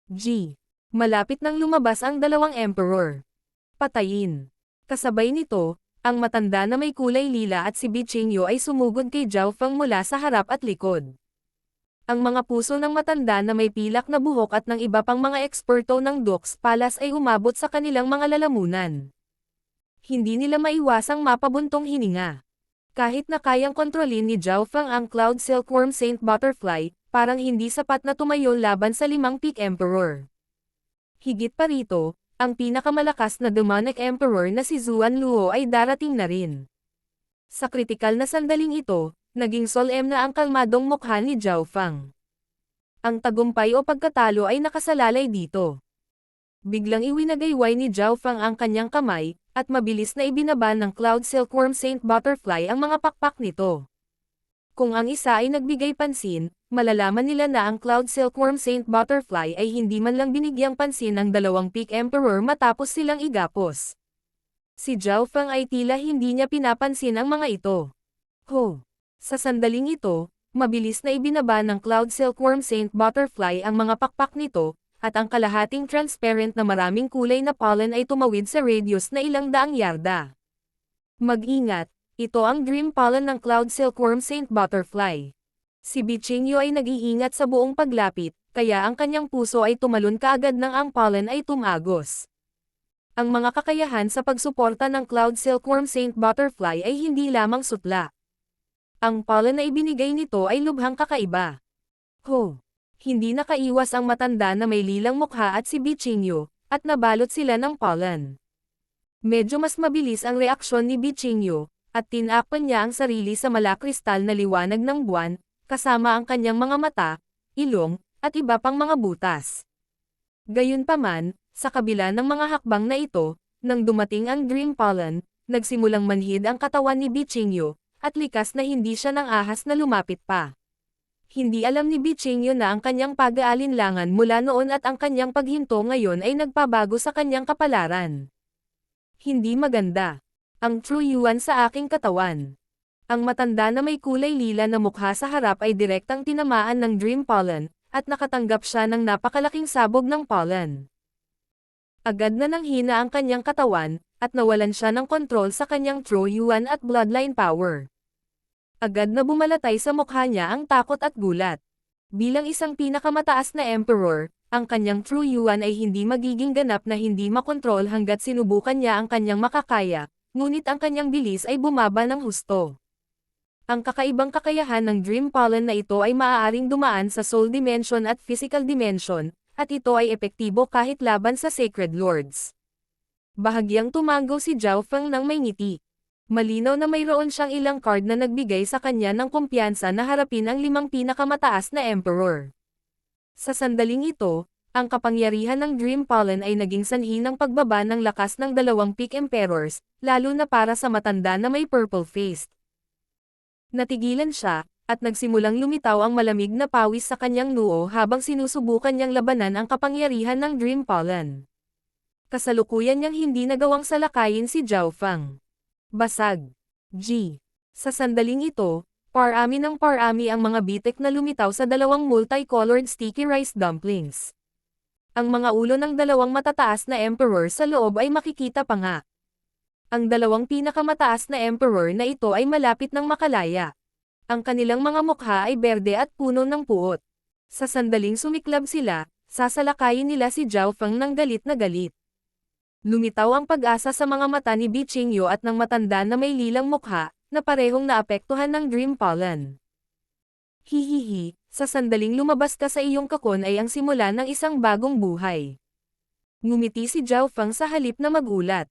G. Malapit nang lumabas ang dalawang emperor. Patayin. Kasabay nito, ang matanda na may kulay lila at si Bichingyo ay sumugod kay Zhao Feng mula sa harap at likod. Ang mga puso ng matanda na may pilak na buhok at ng iba pang mga eksperto ng Dux Palace ay umabot sa kanilang mga lalamunan. Hindi nila maiwasang mapabuntong hininga. Kahit na kayang kontrolin ni Zhao Feng ang Cloud Silkworm Saint Butterfly, parang hindi sapat na tumayo laban sa 5 Peak Emperor. Higit pa rito, ang pinakamalakas na demonic emperor na si Zuan Luo ay darating na rin. Sa kritikal na sandaling ito, naging solemn na ang kalmadong mukha ni Zhao Feng. Ang tagumpay o pagkatalo ay nakasalalay dito. Biglang iwinagayway ni Zhao Feng ang kanyang kamay, at mabilis na ibinaba ng Cloud Silkworm Saint Butterfly ang mga pakpak nito. Kung ang isa ay nagbigay pansin, malalaman nila na ang Cloud Silkworm Saint Butterfly ay hindi man lang binigyang pansin ng dalawang Peak Emperor matapos silang igapos. Si Zhao Feng ay tila hindi niya pinapansin ang mga ito. Sa sandaling ito, mabilis na ibinaba ng Cloud Silkworm Saint Butterfly ang mga pakpak nito, at ang kalahating transparent na maraming kulay na pollen ay tumawid sa radius na 100 yarda. Mag-ingat! Ito ang dream pollen ng Cloud Silkworm Saint Butterfly. Si Bichingyo ay nag-iingat sa buong paglapit, kaya ang kanyang puso ay tumalon kaagad nang ang pollen ay tumagos. Ang mga kakayahan sa pagsuporta ng Cloud Silkworm Saint Butterfly ay hindi lamang sutla. Ang pollen na ibinigay nito ay lubhang kakaiba. Hindi nakaiwas ang matanda na may lilang mukha at si Bichingyo, at nabalot sila ng pollen. Medyo mas mabilis ang reaksyon ni Bichingyo, at tinakpan niya ang sarili sa malakristal na liwanag ng buwan, kasama ang kanyang mga mata, ilong, at iba pang mga butas. Gayunpaman, sa kabila ng mga hakbang na ito, nang dumating ang Dream Pollen, nagsimulang manhid ang katawan ni Bichingyo, at likas na hindi siya ng ahas na lumapit pa. Hindi alam ni Bichingyo na ang kanyang pag-aalinlangan mula noon at ang kanyang paghinto ngayon ay nagpabago sa kanyang kapalaran. Hindi maganda. Ang True Yuan sa aking katawan. Ang matanda na may kulay lila na mukha sa harap ay direktang tinamaan ng Dream Pollen, at nakatanggap siya ng napakalaking sabog ng pollen. Agad na nanghina ang kanyang katawan, at nawalan siya ng kontrol sa kanyang True Yuan at Bloodline Power. Agad na bumalatay sa mukha niya ang takot at gulat. Bilang isang pinakamataas na emperor, ang kanyang true yuan ay hindi magiging ganap na hindi makontrol hanggat sinubukan niya ang kanyang makakaya, ngunit ang kanyang bilis ay bumaba ng husto. Ang kakaibang kakayahan ng Dream Pollen na ito ay maaaring dumaan sa Soul Dimension at Physical Dimension, at ito ay epektibo kahit laban sa Sacred Lords. Bahagyang tumango si Zhao Feng nang may ngiti. Malinaw na mayroon siyang ilang card na nagbigay sa kanya ng kumpiyansa na harapin ang 5 pinakamataas na Emperor. Sa sandaling ito, ang kapangyarihan ng Dream Pollen ay naging sanhi ng pagbaba ng lakas ng 2 Peak Emperors, lalo na para sa matanda na may purple face. Natigilan siya, at nagsimulang lumitaw ang malamig na pawis sa kanyang noo habang sinusubukan niyang labanan ang kapangyarihan ng Dream Pollen. Kasalukuyan niyang hindi nagawang salakayin si Zhao Feng. Basag. G. Sa sandaling ito, parami ng parami ang mga bitek na lumitaw sa 2 multicolored sticky rice dumplings. Ang mga ulo ng 2 matataas na emperor sa loob ay makikita pa nga. Ang 2 pinakamataas na emperor na ito ay malapit ng makalaya. Ang kanilang mga mukha ay berde at puno ng puot. Sa sandaling sumiklab sila, sasalakayin nila si Zhao Feng ng galit na galit. Lumitaw ang pag-asa sa mga mata ni Bi Qingyu at ng matanda na may lilang mukha, na parehong naapektuhan ng Dream Pollen. Hihihi, sa sandaling lumabas ka sa iyong kakon ay ang simula ng isang bagong buhay. Ngumiti si Zhao Feng sa halip na magulat.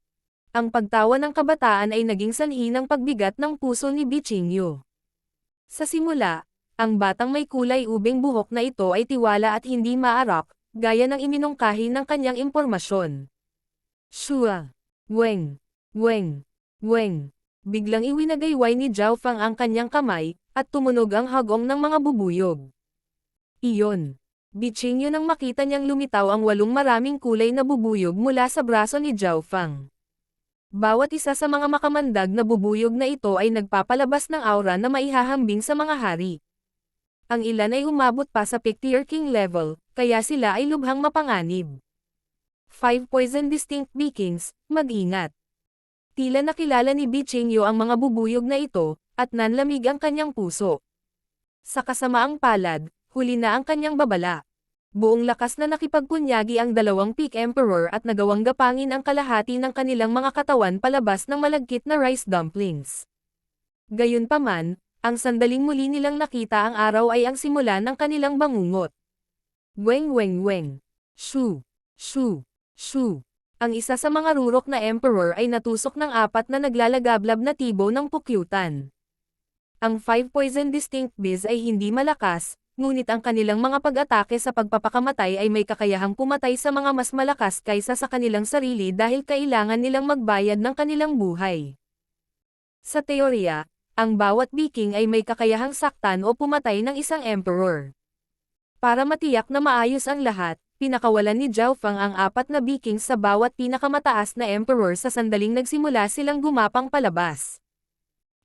Ang pagtawa ng kabataan ay naging sanhi ng pagbigat ng puso ni Bi Qingyu. Sa simula, ang batang may kulay ubing buhok na ito ay tiwala at hindi maarap, gaya ng iminungkahi ng kanyang impormasyon. Shua! Weng! Weng! Weng! Biglang iwinagayway ni Zhao Feng ang kanyang kamay, at tumunog ang hagong ng mga bubuyog. Iyon. Bi Qingyu nang makita niyang lumitaw ang 8 maraming kulay na bubuyog mula sa braso ni Zhao Feng. Bawat isa sa mga makamandag na bubuyog na ito ay nagpapalabas ng aura na maihahambing sa mga hari. Ang ilan ay umabot pa sa Tier King level, kaya sila ay lubhang mapanganib. 5 Poison Distinct Beakings, mag-ingat. Tila nakilala ni Bi Qingyu ang mga bubuyog na ito, at nanlamig ang kanyang puso. Sa kasamaang palad, huli na ang kanyang babala. Buong lakas na nakipagpunyagi ang 2 Peak Emperor at nagawang gapangin ang kalahati ng kanilang mga katawan palabas ng malagkit na rice dumplings. Gayunpaman, ang sandaling muli nilang nakita ang araw ay ang simula ng kanilang bangungot. Weng weng weng. Shoo! Shoo! Shoo! Ang isa sa mga rurok na Emperor ay natusok ng 4 na naglalagablab na tibo ng pukyutan. Ang 5 Poison Distinct Bees ay hindi malakas, ngunit ang kanilang mga pag-atake sa pagpapakamatay ay may kakayahang pumatay sa mga mas malakas kaysa sa kanilang sarili dahil kailangan nilang magbayad ng kanilang buhay. Sa teorya, ang bawat Viking ay may kakayahang saktan o pumatay ng isang emperor. Para matiyak na maayos ang lahat, pinakawalan ni Zhao Feng ang 4 na Vikings sa bawat pinakamataas na emperor sa sandaling nagsimula silang gumapang palabas.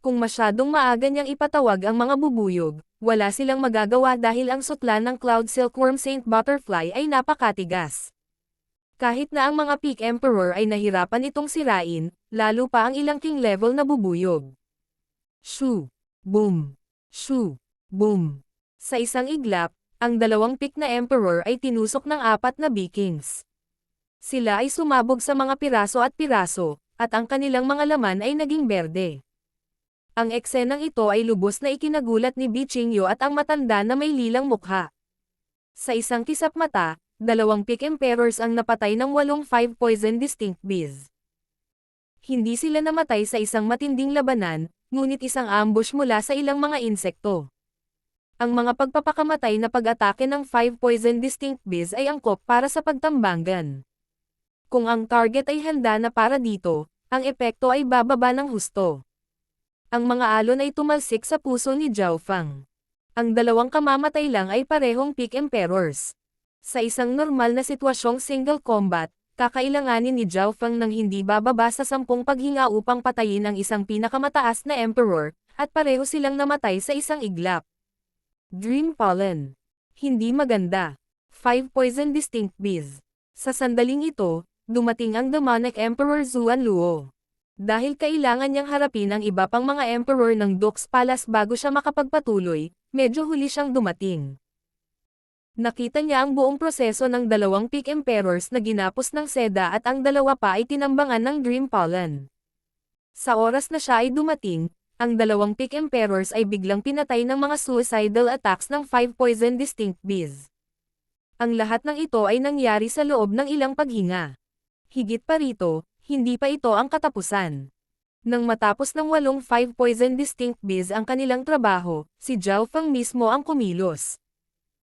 Kung masyadong maaga niyang ipatawag ang mga bubuyog, wala silang magagawa dahil ang sutlan ng Cloud Silkworm Saint Butterfly ay napakatigas. Kahit na ang mga Peak Emperor ay nahirapan itong sirain, lalo pa ang ilang king level na bubuyog. Shoo! Boom! Shoo! Boom! Sa isang iglap, ang 2 Peak na Emperor ay tinusok ng 4 na Vikings. Sila ay sumabog sa mga piraso at ang kanilang mga laman ay naging berde. Ang eksenang ito ay lubos na ikinagulat ni Bi Qingyu at ang matanda na may lilang mukha. Sa isang kisap mata, 2 Peak Emperors ang napatay ng 8 5 Poison Distinct Bees. Hindi sila namatay sa isang matinding labanan, ngunit isang ambush mula sa ilang mga insekto. Ang mga pagpapakamatay na pag-atake ng 5 Poison Distinct Bees ay angkop para sa pagtambangan. Kung ang target ay handa na para dito, ang epekto ay bababa ng husto. Ang mga alon ay tumalsik sa puso ni Zhao Feng. Ang 2 kamamatay lang ay parehong Peak Emperors. Sa isang normal na sitwasyong single combat, kakailanganin ni Zhao Feng ng hindi bababa sa 10 paghinga upang patayin ang isang pinakamataas na Emperor, at pareho silang namatay sa isang iglap. Dream Pollen. Hindi maganda. 5 Poison Distinct Bees. Sa sandaling ito, dumating ang demonic Emperor Zuan Luo. Dahil kailangan niyang harapin ang iba pang mga emperor ng Dux Palace bago siya makapagpatuloy, medyo huli siyang dumating. Nakita niya ang buong proseso ng dalawang Peak Emperors na ginapos ng Seda at ang dalawa pa ay tinambangan ng Dream Pollen. Sa oras na siya ay dumating, ang dalawang Peak Emperors ay biglang pinatay ng mga suicidal attacks ng 5 poison distinct bees. Ang lahat ng ito ay nangyari sa loob ng ilang paghinga. Higit pa rito, hindi pa ito ang katapusan. Nang matapos ng 5 poison distinct bees ang kanilang trabaho, si Zhao Feng mismo ang kumilos.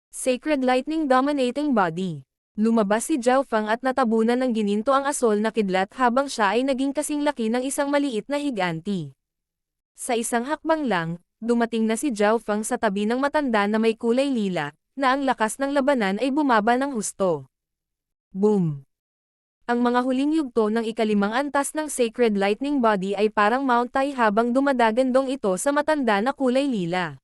Sacred Lightning Dominating Body. Lumabas si Zhao Feng at natabunan ng gininto ang asol na kidlat habang siya ay naging kasing laki ng isang maliit na higanti. Sa isang hakbang lang, dumating na si Zhao Feng sa tabi ng matanda na may kulay lila, na ang lakas ng labanan ay bumaba ng husto. Boom! Ang mga huling yugto ng ikalimang antas ng Sacred Lightning Body ay parang Mount Tai habang dumadagandong ito sa matanda na kulay lila.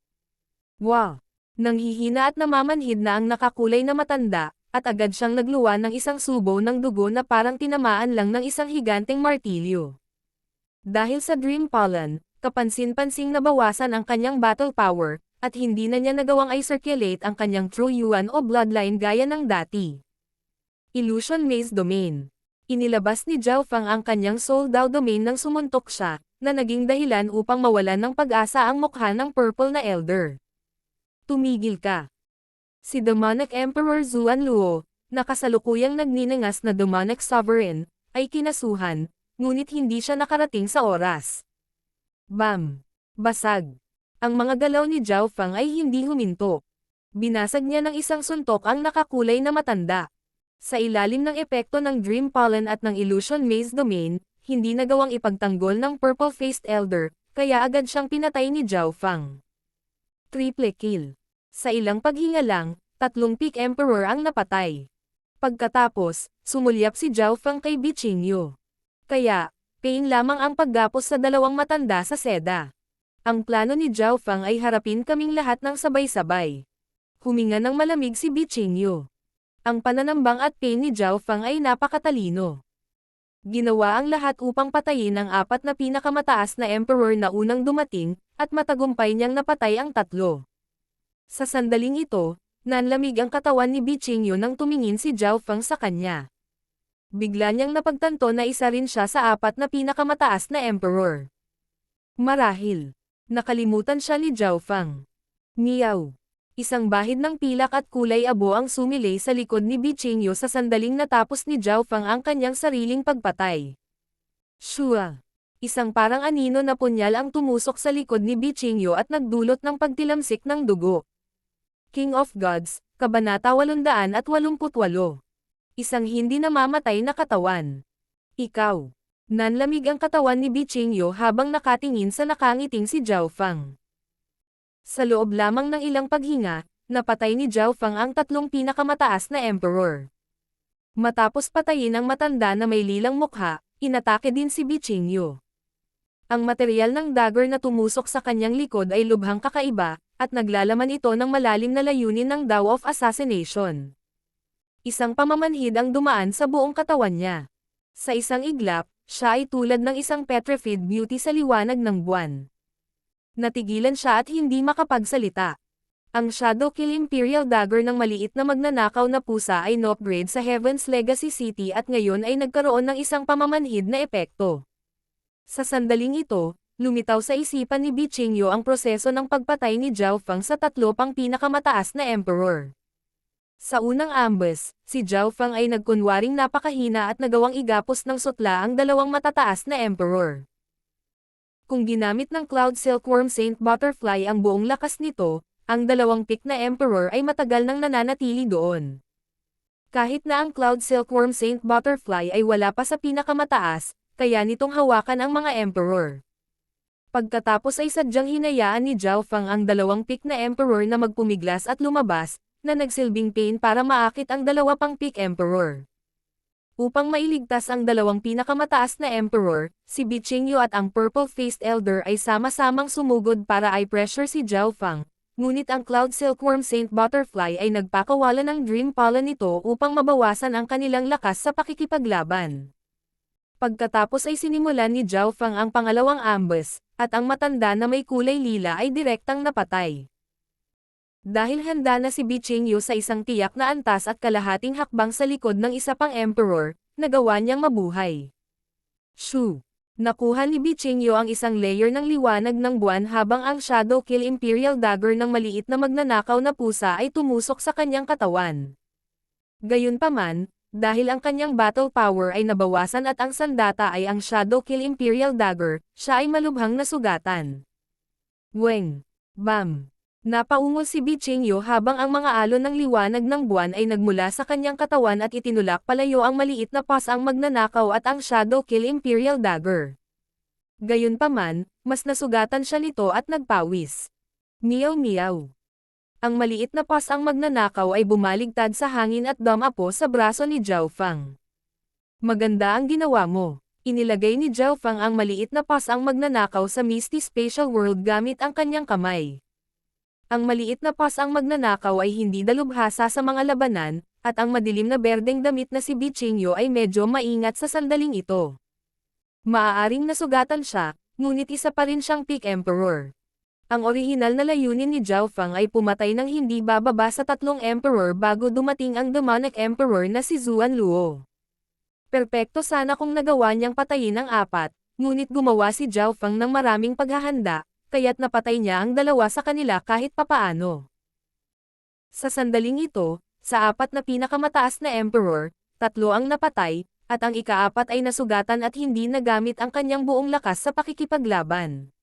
Wow! Nanghihina at namamanhid na ang nakakulay na matanda, at agad siyang nagluwa ng isang subo ng dugo na parang tinamaan lang ng isang higanteng martilyo. Dahil sa Dream Pollen, kapansin-pansing nabawasan ang kanyang battle power, at hindi na niya nagawang i-circulate ang kanyang True Yuan o Bloodline gaya ng dati. Illusion Maze Domain. Inilabas ni Zhao Feng ang kanyang Soul Dao Domain nang sumuntok siya, na naging dahilan upang mawalan ng pag-asa ang mukha ng Purple na Elder. Tumigil ka. Si Demonic Emperor Zuan Luo, na kasalukuyang nagninangas na Demonic Sovereign, ay kinasuhan, ngunit hindi siya nakarating sa oras. Bam! Basag! Ang mga galaw ni Zhao Feng ay hindi huminto. Binasag niya ng isang suntok ang nakakulay na matanda. Sa ilalim ng epekto ng Dream Pollen at ng Illusion Maze Domain, hindi nagawang ipagtanggol ng Purple-Faced Elder, kaya agad siyang pinatay ni Zhao Feng. Triple kill. Sa ilang paghinga lang, 3 Peak Emperor ang napatay. Pagkatapos, sumulyap si Zhao Feng kay Bi Qingyu. Kaya, pain lamang ang paggapos sa dalawang matanda sa Seda. Ang plano ni Zhao Feng ay harapin kaming lahat ng sabay-sabay. Huminga ng malamig si Bi Qingyu. Ang pananambang at pain ni Zhao Feng ay napakatalino. Ginawa ang lahat upang patayin ang 4 na pinakamataas na emperor na unang dumating, at matagumpay niyang napatay ang 3. Sa sandaling ito, nanlamig ang katawan ni Bi Qingyu nang tumingin si Zhao Feng sa kanya. Bigla niyang napagtanto na isa rin siya sa 4 na pinakamataas na emperor. Marahil, nakalimutan siya ni Zhao Feng. Miyaw! Isang bahid ng pilak at kulay abo ang sumilay sa likod ni Bi Qingyu sa sandaling natapos ni Zhao Feng ang kanyang sariling pagpatay. Shua! Isang parang anino na punyal ang tumusok sa likod ni Bi Qingyu at nagdulot ng pagtilamsik ng dugo. King of Gods, Kabanata 888. Isang hindi namamatay na katawan. Ikaw. Nanlamig ang katawan ni Bi Qingyu habang nakatingin sa nakangiting si Zhao Feng. Sa loob lamang ng ilang paghinga, napatay ni Zhao Feng ang 3 pinakamataas na emperor. Matapos patayin ang matanda na may lilang mukha, inatake din si Bi Qingyu. Ang material ng dagger na tumusok sa kanyang likod ay lubhang kakaiba, at naglalaman ito ng malalim na layunin ng Dao of Assassination. Isang pamamanhid ang dumaan sa buong katawan niya. Sa isang iglap, siya ay tulad ng isang petrified beauty sa liwanag ng buwan. Natigilan siya at hindi makapagsalita. Ang Shadow Kill Imperial Dagger ng maliit na magnanakaw na pusa ay no-upgrade sa Heaven's Legacy City at ngayon ay nagkaroon ng isang pamamanhid na epekto. Sa sandaling ito, lumitaw sa isipan ni Bi Qingyu ang proseso ng pagpatay ni Zhao Feng sa 3 pang pinakamataas na emperor. Sa unang ambas, si Zhao Feng ay nagkunwaring napakahina at nagawang igapos ng sutla ang 2 matataas na emperor. Kung ginamit ng Cloud Silkworm Saint Butterfly ang buong lakas nito, ang 2 peak na emperor ay matagal nang nananatili doon. Kahit na ang Cloud Silkworm Saint Butterfly ay wala pa sa pinakamataas, kaya nitong hawakan ang mga emperor. Pagkatapos ay sadyang hinayaan ni Zhao Feng ang 2 peak na emperor na magpumiglas at lumabas, na nagsilbing pain para maakit ang 2 pang peak emperor. Upang mailigtas ang 2 pinakamataas na emperor, si Bi Qingyu at ang Purple-Faced Elder ay sama-samang sumugod para i-pressure si Zhao Feng, ngunit ang Cloud Silkworm Saint Butterfly ay nagpakawala ng Dream Pollen nito upang mabawasan ang kanilang lakas sa pakikipaglaban. Pagkatapos ay sinimulan ni Zhao Feng ang pangalawang ambas, at ang matanda na may kulay lila ay direktang napatay. Dahil handa na si Bichingyo sa isang tiyak na antas at kalahating hakbang sa likod ng isa pang emperor, nagawa niyang mabuhay. Shoo! Nakuha ni Bichingyo ang isang layer ng liwanag ng buwan habang ang Shadow Kill Imperial Dagger ng maliit na magnanakaw na pusa ay tumusok sa kanyang katawan. Gayunpaman, dahil ang kanyang battle power ay nabawasan at ang sandata ay ang Shadow Kill Imperial Dagger, siya ay malubhang nasugatan. Weng! Bam! Napaungol si Bichingyo habang ang mga alon ng liwanag ng buwan ay nagmula sa kanyang katawan at itinulak palayo ang maliit na ang magnanakaw at ang Shadow Kill Imperial Dagger. Gayunpaman, mas nasugatan siya nito at nagpawis. Meow meow. Ang maliit na ang magnanakaw ay bumaligtad sa hangin at dumapo sa braso ni Zhao Fang. Maganda ang ginawa mo. Inilagay ni Zhao Fang ang maliit na ang magnanakaw sa Misty Spatial World gamit ang kanyang kamay. Ang maliit na ang magnanakaw ay hindi dalubhasa sa mga labanan, at ang madilim na berdeng damit na si Bichingyo ay medyo maingat sa sandaling ito. Maaaring nasugatan siya, ngunit isa pa rin siyang Peak Emperor. Ang orihinal na layunin ni Zhao Fang ay pumatay ng hindi bababa sa 3 emperor bago dumating ang demonic emperor na si Zuan Luo. Perpekto sana kung nagawa niyang patayin ang 4, ngunit gumawa si Zhao Fang ng maraming paghahanda, kaya't napatay niya ang 2 sa kanila kahit papaano. Sa sandaling ito, sa 4 na pinakamataas na emperor, 3 ang napatay, at ang ika-4 ay nasugatan at hindi nagamit ang kanyang buong lakas sa pakikipaglaban.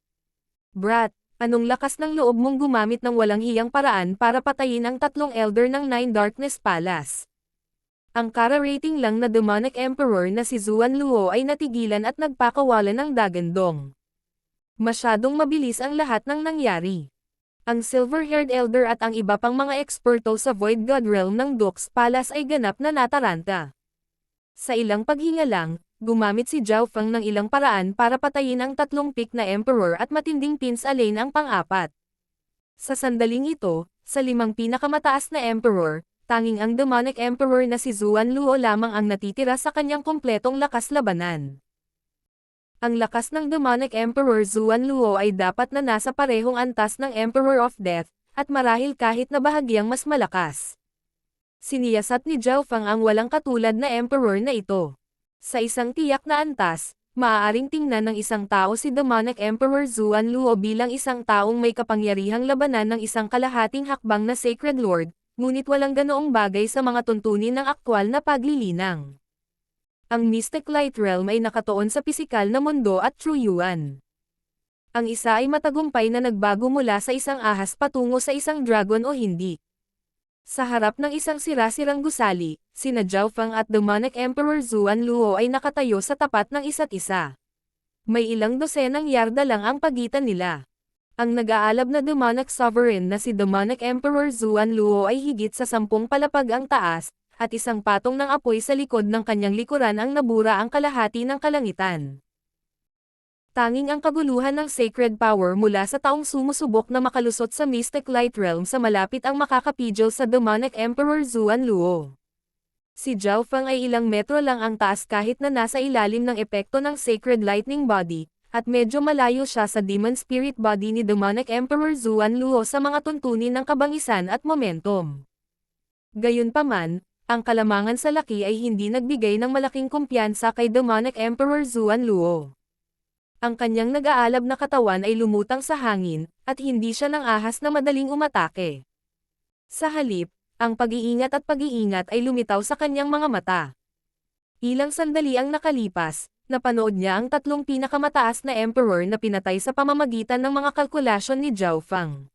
Brat, anong lakas ng loob mong gumamit ng walang hiyang paraan para patayin ang 3 elder ng Nine Darkness Palace? Ang kara-rating lang na demonic emperor na si Zuan Luo ay natigilan at nagpakawalan ng dagandong. Masyadong mabilis ang lahat ng nangyari. Ang silver-haired elder at ang iba pang mga eksperto sa Void God Realm ng Dux Palace ay ganap na nataranta. Sa ilang paghinga lang, gumamit si Zhao Fang ng ilang paraan para patayin ang 3 peak na emperor at matinding pins alay ang pang-4. Sa sandaling ito, sa 5 pinakamataas na emperor, tanging ang demonic emperor na si Zuan Luo lamang ang natitira sa kanyang kumpletong lakas labanan. Ang lakas ng demonic emperor Zuan Luo ay dapat na nasa parehong antas ng Emperor of Death, at marahil kahit na bahagyang mas malakas. Siniyasat ni Zhao Fang ang walang katulad na emperor na ito. Sa isang tiyak na antas, maaaring tingnan ng isang tao si demonic emperor Zuan Luo bilang isang taong may kapangyarihang labanan ng isang kalahating hakbang na Sacred Lord, ngunit walang ganoong bagay sa mga tuntunin ng aktwal na paglilinang. Ang Mystic Light Realm ay nakatuon sa pisikal na mundo at True Yuan. Ang isa ay matagumpay na nagbago mula sa isang ahas patungo sa isang dragon o hindi. Sa harap ng isang sira-sirang gusali, sina Zhao Fang at demonic emperor Zuan Luo ay nakatayo sa tapat ng isa't isa. May ilang dosenang yarda lang ang pagitan nila. Ang nag-aalab na demonic sovereign na si demonic emperor Zuan Luo ay higit sa 10 palapag ang taas, at isang patong ng apoy sa likod ng kanyang likuran ang nabura ang kalahati ng kalangitan. Tanging ang kaguluhan ng sacred power mula sa taong sumusubok na makalusot sa Mystic Light Realm sa malapit ang makakapigil sa demonic emperor Zuan Luo. Si Zhao Fang ay ilang metro lang ang taas kahit na nasa ilalim ng epekto ng Sacred Lightning Body, at medyo malayo siya sa Demon Spirit Body ni demonic emperor Zuan Luo sa mga tuntunin ng kabangisan at momentum. Gayunpaman, ang kalamangan sa laki ay hindi nagbigay ng malaking kumpiyansa kay demonic emperor Zuan Luo. Ang kanyang nag-aalab na katawan ay lumutang sa hangin, at hindi siya ng ahas na madaling umatake. Sa halip, ang pag-iingat at pag-iingat ay lumitaw sa kanyang mga mata. Ilang sandali ang nakalipas, napanood niya ang 3 pinakamataas na emperor na pinatay sa pamamagitan ng mga kalkulasyon ni Zhao Fang.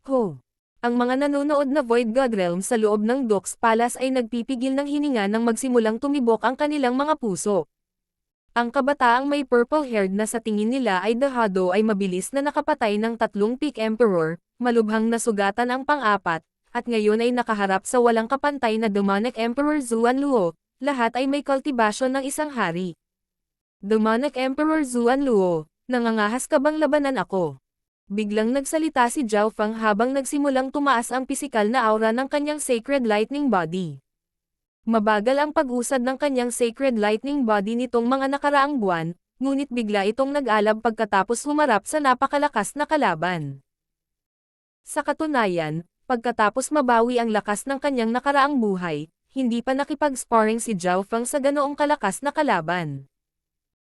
Ho! Ang mga nanonood na Void God Realm sa loob ng Dux Palace ay nagpipigil ng hininga nang magsimulang tumibok ang kanilang mga puso. Ang kabataang may purple-haired na sa tingin nila ay The Hado ay mabilis na nakapatay ng 3 Peak Emperor, malubhang nasugatan ang pang-4, at ngayon ay nakaharap sa walang kapantay na demonic Emperor Zuan Luo, lahat ay may kultibasyon ng isang hari. Demonic Emperor Zuan Luo, nangangahas ka bang labanan ako? Biglang nagsalita si Zhao Fang habang nagsimulang tumaas ang pisikal na aura ng kanyang Sacred Lightning Body. Mabagal ang pag-usad ng kanyang Sacred Lightning Body nitong mga nakaraang buwan, ngunit bigla itong nag-alab pagkatapos humarap sa napakalakas na kalaban. Sa katunayan, pagkatapos mabawi ang lakas ng kanyang nakaraang buhay, hindi pa nakipag-sparring si Zhao Feng sa ganoong kalakas na kalaban.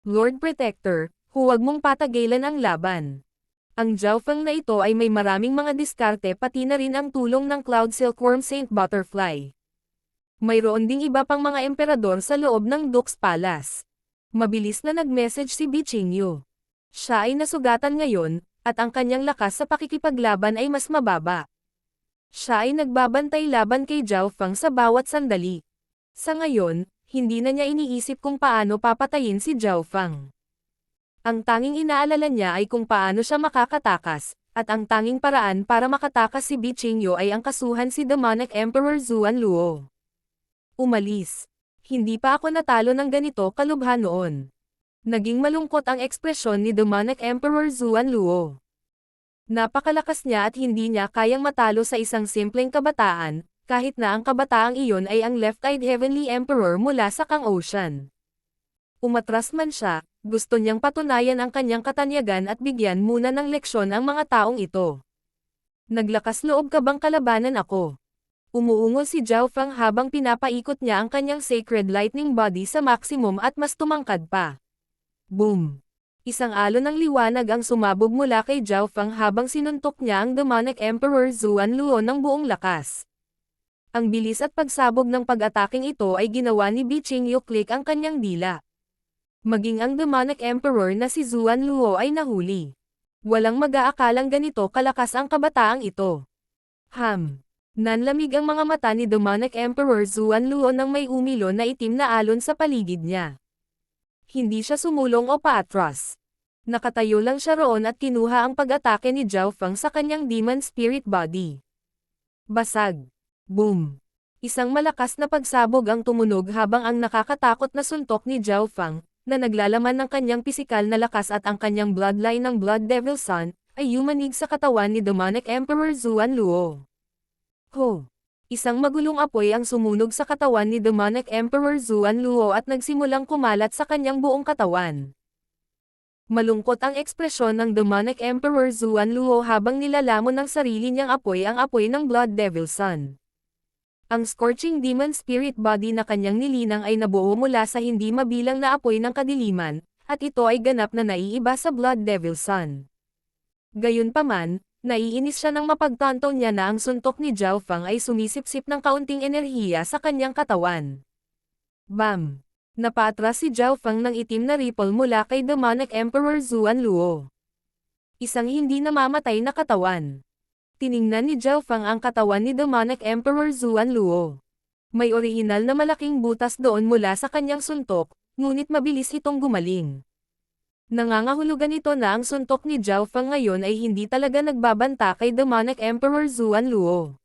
Lord Protector, huwag mong patagilan ang laban. Ang Zhao Feng na ito ay may maraming mga diskarte pati na rin ang tulong ng Cloud Silkworm Saint Butterfly. Mayroon ding iba pang mga emperador sa loob ng Duke's Palace. Mabilis na nag-message si Bi Qingyu. Siya ay nasugatan ngayon, at ang kanyang lakas sa pakikipaglaban ay mas mababa. Siya ay nagbabantay laban kay Zhao Feng sa bawat sandali. Sa ngayon, hindi na niya iniisip kung paano papatayin si Zhao Feng. Ang tanging inaalala niya ay kung paano siya makakatakas, at ang tanging paraan para makatakas si Bi Qingyu ay ang kasuhan si Demonic Emperor Zuan Luo. Umalis. Hindi pa ako natalo ng ganito kalubha noon. Naging malungkot ang ekspresyon ni Demonic Emperor Zuan Luo. Napakalakas niya at hindi niya kayang matalo sa isang simpleng kabataan, kahit na ang kabataang iyon ay ang Left-Eyed Heavenly Emperor mula sa Kang Ocean. Umatras man siya, gusto niyang patunayan ang kanyang katanyagan at bigyan muna ng leksyon ang mga taong ito. Naglakas loob ka bang kalabanan ako? Umuungol si Zhao Feng habang pinapaikot niya ang kanyang Sacred Lightning Body sa maximum at mas tumangkad pa. Boom! Isang alon ng liwanag ang sumabog mula kay Zhao Feng habang sinuntok niya ang Demonic Emperor Zuan Luo ng buong lakas. Ang bilis at pagsabog ng pag-ataking ito ay ginawa ni Bi Qingyu click ang kanyang dila. Maging ang Demonic Emperor na si Zuan Luo ay nahuli. Walang mag-aakalang ganito kalakas ang kabataang ito. Nanlamig ang mga mata ni Demonic Emperor Zuan Luo nang may umilo na itim na alon sa paligid niya. Hindi siya sumulong o paatras. Nakatayo lang siya roon at kinuha ang pag-atake ni Zhao Feng sa kanyang Demon Spirit Body. Basag. Boom. Isang malakas na pagsabog ang tumunog habang ang nakakatakot na suntok ni Zhao Feng, na naglalaman ng kanyang pisikal na lakas at ang kanyang bloodline ng Blood Devil Sun, ay yumanig sa katawan ni Demonic Emperor Zuan Luo. Ho! Isang magulong apoy ang sumunog sa katawan ni Demonic Emperor Zuan Luo at nagsimulang kumalat sa kanyang buong katawan. Malungkot ang ekspresyon ng Demonic Emperor Zuan Luo habang nilalamon ng sarili niyang apoy ang apoy ng Blood Devil Sun. Ang scorching demon spirit body na kanyang nilinang ay nabuo mula sa hindi mabilang na apoy ng kadiliman, at ito ay ganap na naiiba sa Blood Devil Sun. Gayunpaman, naiinis siya nang mapagtanto niya na ang suntok ni Zhao Feng ay sumisipsip ng kaunting enerhiya sa kanyang katawan. Bam! Napaatras si Zhao Feng ng itim na ripple mula kay Demonic Emperor Zuan Luo. Isang hindi namamatay na katawan. Tiningnan ni Zhao Feng ang katawan ni Demonic Emperor Zuan Luo. May orihinal na malaking butas doon mula sa kanyang suntok, ngunit mabilis itong gumaling. Nangangahulugan ito na ang suntok ni Zhao Feng ngayon ay hindi talaga nagbabanta kay Demonic Emperor Zuan Luo.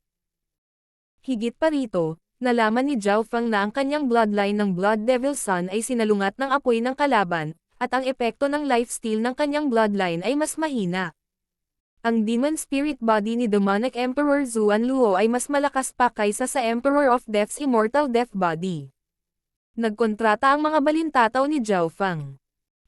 Higit pa rito, nalaman ni Zhao Feng na ang kanyang bloodline ng Blood Devil Sun ay sinalungat ng apoy ng kalaban, at ang epekto ng lifesteal ng kanyang bloodline ay mas mahina. Ang Demon Spirit Body ni Demonic Emperor Zuan Luo ay mas malakas pa kaysa sa Emperor of Death's Immortal Death Body. Nagkontrata ang mga balintataw ni Zhao Feng.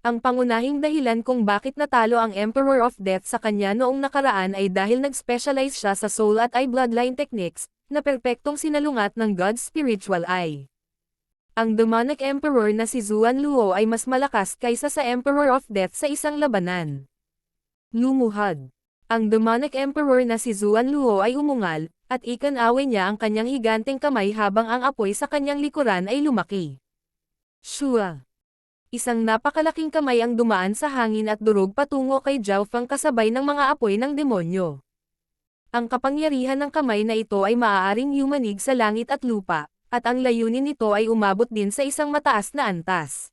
Ang pangunahing dahilan kung bakit natalo ang Emperor of Death sa kanya noong nakaraan ay dahil nag-specialize siya sa Soul at Eye Bloodline Techniques, na perpektong sinalungat ng God's Spiritual Eye. Ang Demonic Emperor na si Zuan Luo ay mas malakas kaysa sa Emperor of Death sa isang labanan. Lumuhad. Ang Demonic Emperor na si Zuan Luo ay umungal, at ikan-away niya ang kanyang higanteng kamay habang ang apoy sa kanyang likuran ay lumaki. Shua! Isang napakalaking kamay ang dumaan sa hangin at durog patungo kay Zhao Feng kasabay ng mga apoy ng demonyo. Ang kapangyarihan ng kamay na ito ay maaaring yumanig sa langit at lupa, at ang layunin nito ay umabot din sa isang mataas na antas.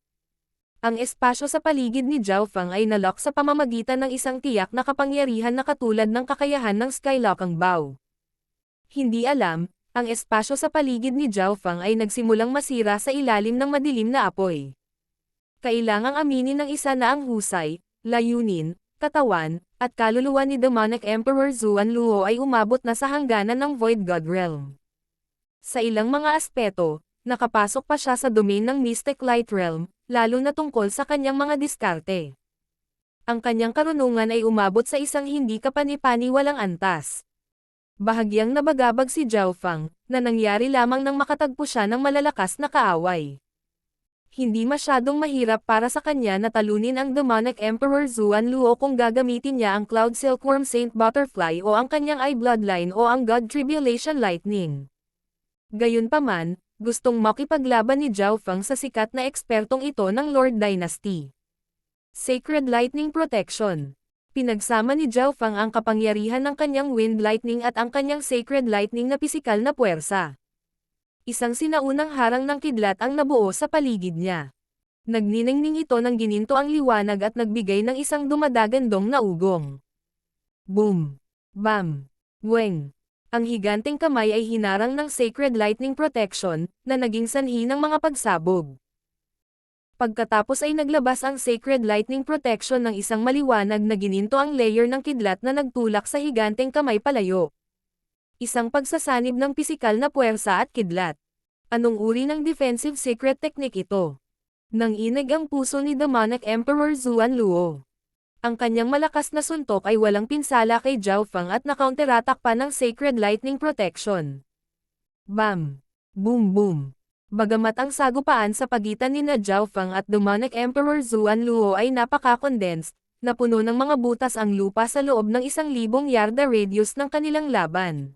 Ang espasyo sa paligid ni Zhao Feng ay nalock sa pamamagitan ng isang tiyak na kapangyarihan na katulad ng kakayahan ng Skylocking Bow. Hindi alam, ang espasyo sa paligid ni Zhao Feng ay nagsimulang masira sa ilalim ng madilim na apoy. Kailangang aminin ng isa na ang husay, layunin, katawan, at kaluluwa ni Demonic Emperor Zuan Luo ay umabot na sa hangganan ng Void God Realm. Sa ilang mga aspeto, nakapasok pa siya sa domain ng Mystic Light Realm, lalo na tungkol sa kanyang mga diskarte. Ang kanyang karunungan ay umabot sa isang hindi kapani-paniwalang antas. Bahagyang nabagabag si Zhao Fang, na nangyari lamang nang makatagpo siya ng malalakas na kaaway. Hindi masyadong mahirap para sa kanya na talunin ang demonic Emperor Zuan Luo kung gagamitin niya ang Cloud Silkworm Saint Butterfly o ang kanyang Eye Bloodline o ang God Tribulation Lightning. Gayunpaman, gustong makipaglaban ni Zhao Fang sa sikat na ekspertong ito ng Lord Dynasty. Sacred Lightning Protection. Pinagsama ni Zhao Fang ang kapangyarihan ng kanyang Wind Lightning at ang kanyang Sacred Lightning na pisikal na puwersa. Isang sinaunang harang ng kidlat ang nabuo sa paligid niya. Nagniningning ito ng gininto ang liwanag at nagbigay ng isang dumadagandong na ugong. Boom! Bam! Weng! Ang higanteng kamay ay hinarang ng Sacred Lightning Protection, na naging sanhi ng mga pagsabog. Pagkatapos ay naglabas ang Sacred Lightning Protection ng isang maliwanag na gininto ang layer ng kidlat na nagtulak sa higanteng kamay palayo. Isang pagsasanib ng pisikal na puwersa at kidlat. Anong uri ng defensive secret technique ito? Nanginig ang puso ni Demonic Emperor Zuan Luo. Ang kanyang malakas na suntok ay walang pinsala kay Zhao Fang at nakounterattack pa ng Sacred Lightning Protection. Bam! Boom boom! Bagamat ang sagupaan sa pagitan ni Zhao Fang at Demonic Emperor Zuan Luo ay napaka-condensed, napuno ng mga butas ang lupa sa loob ng 1,000 yarda radius ng kanilang laban.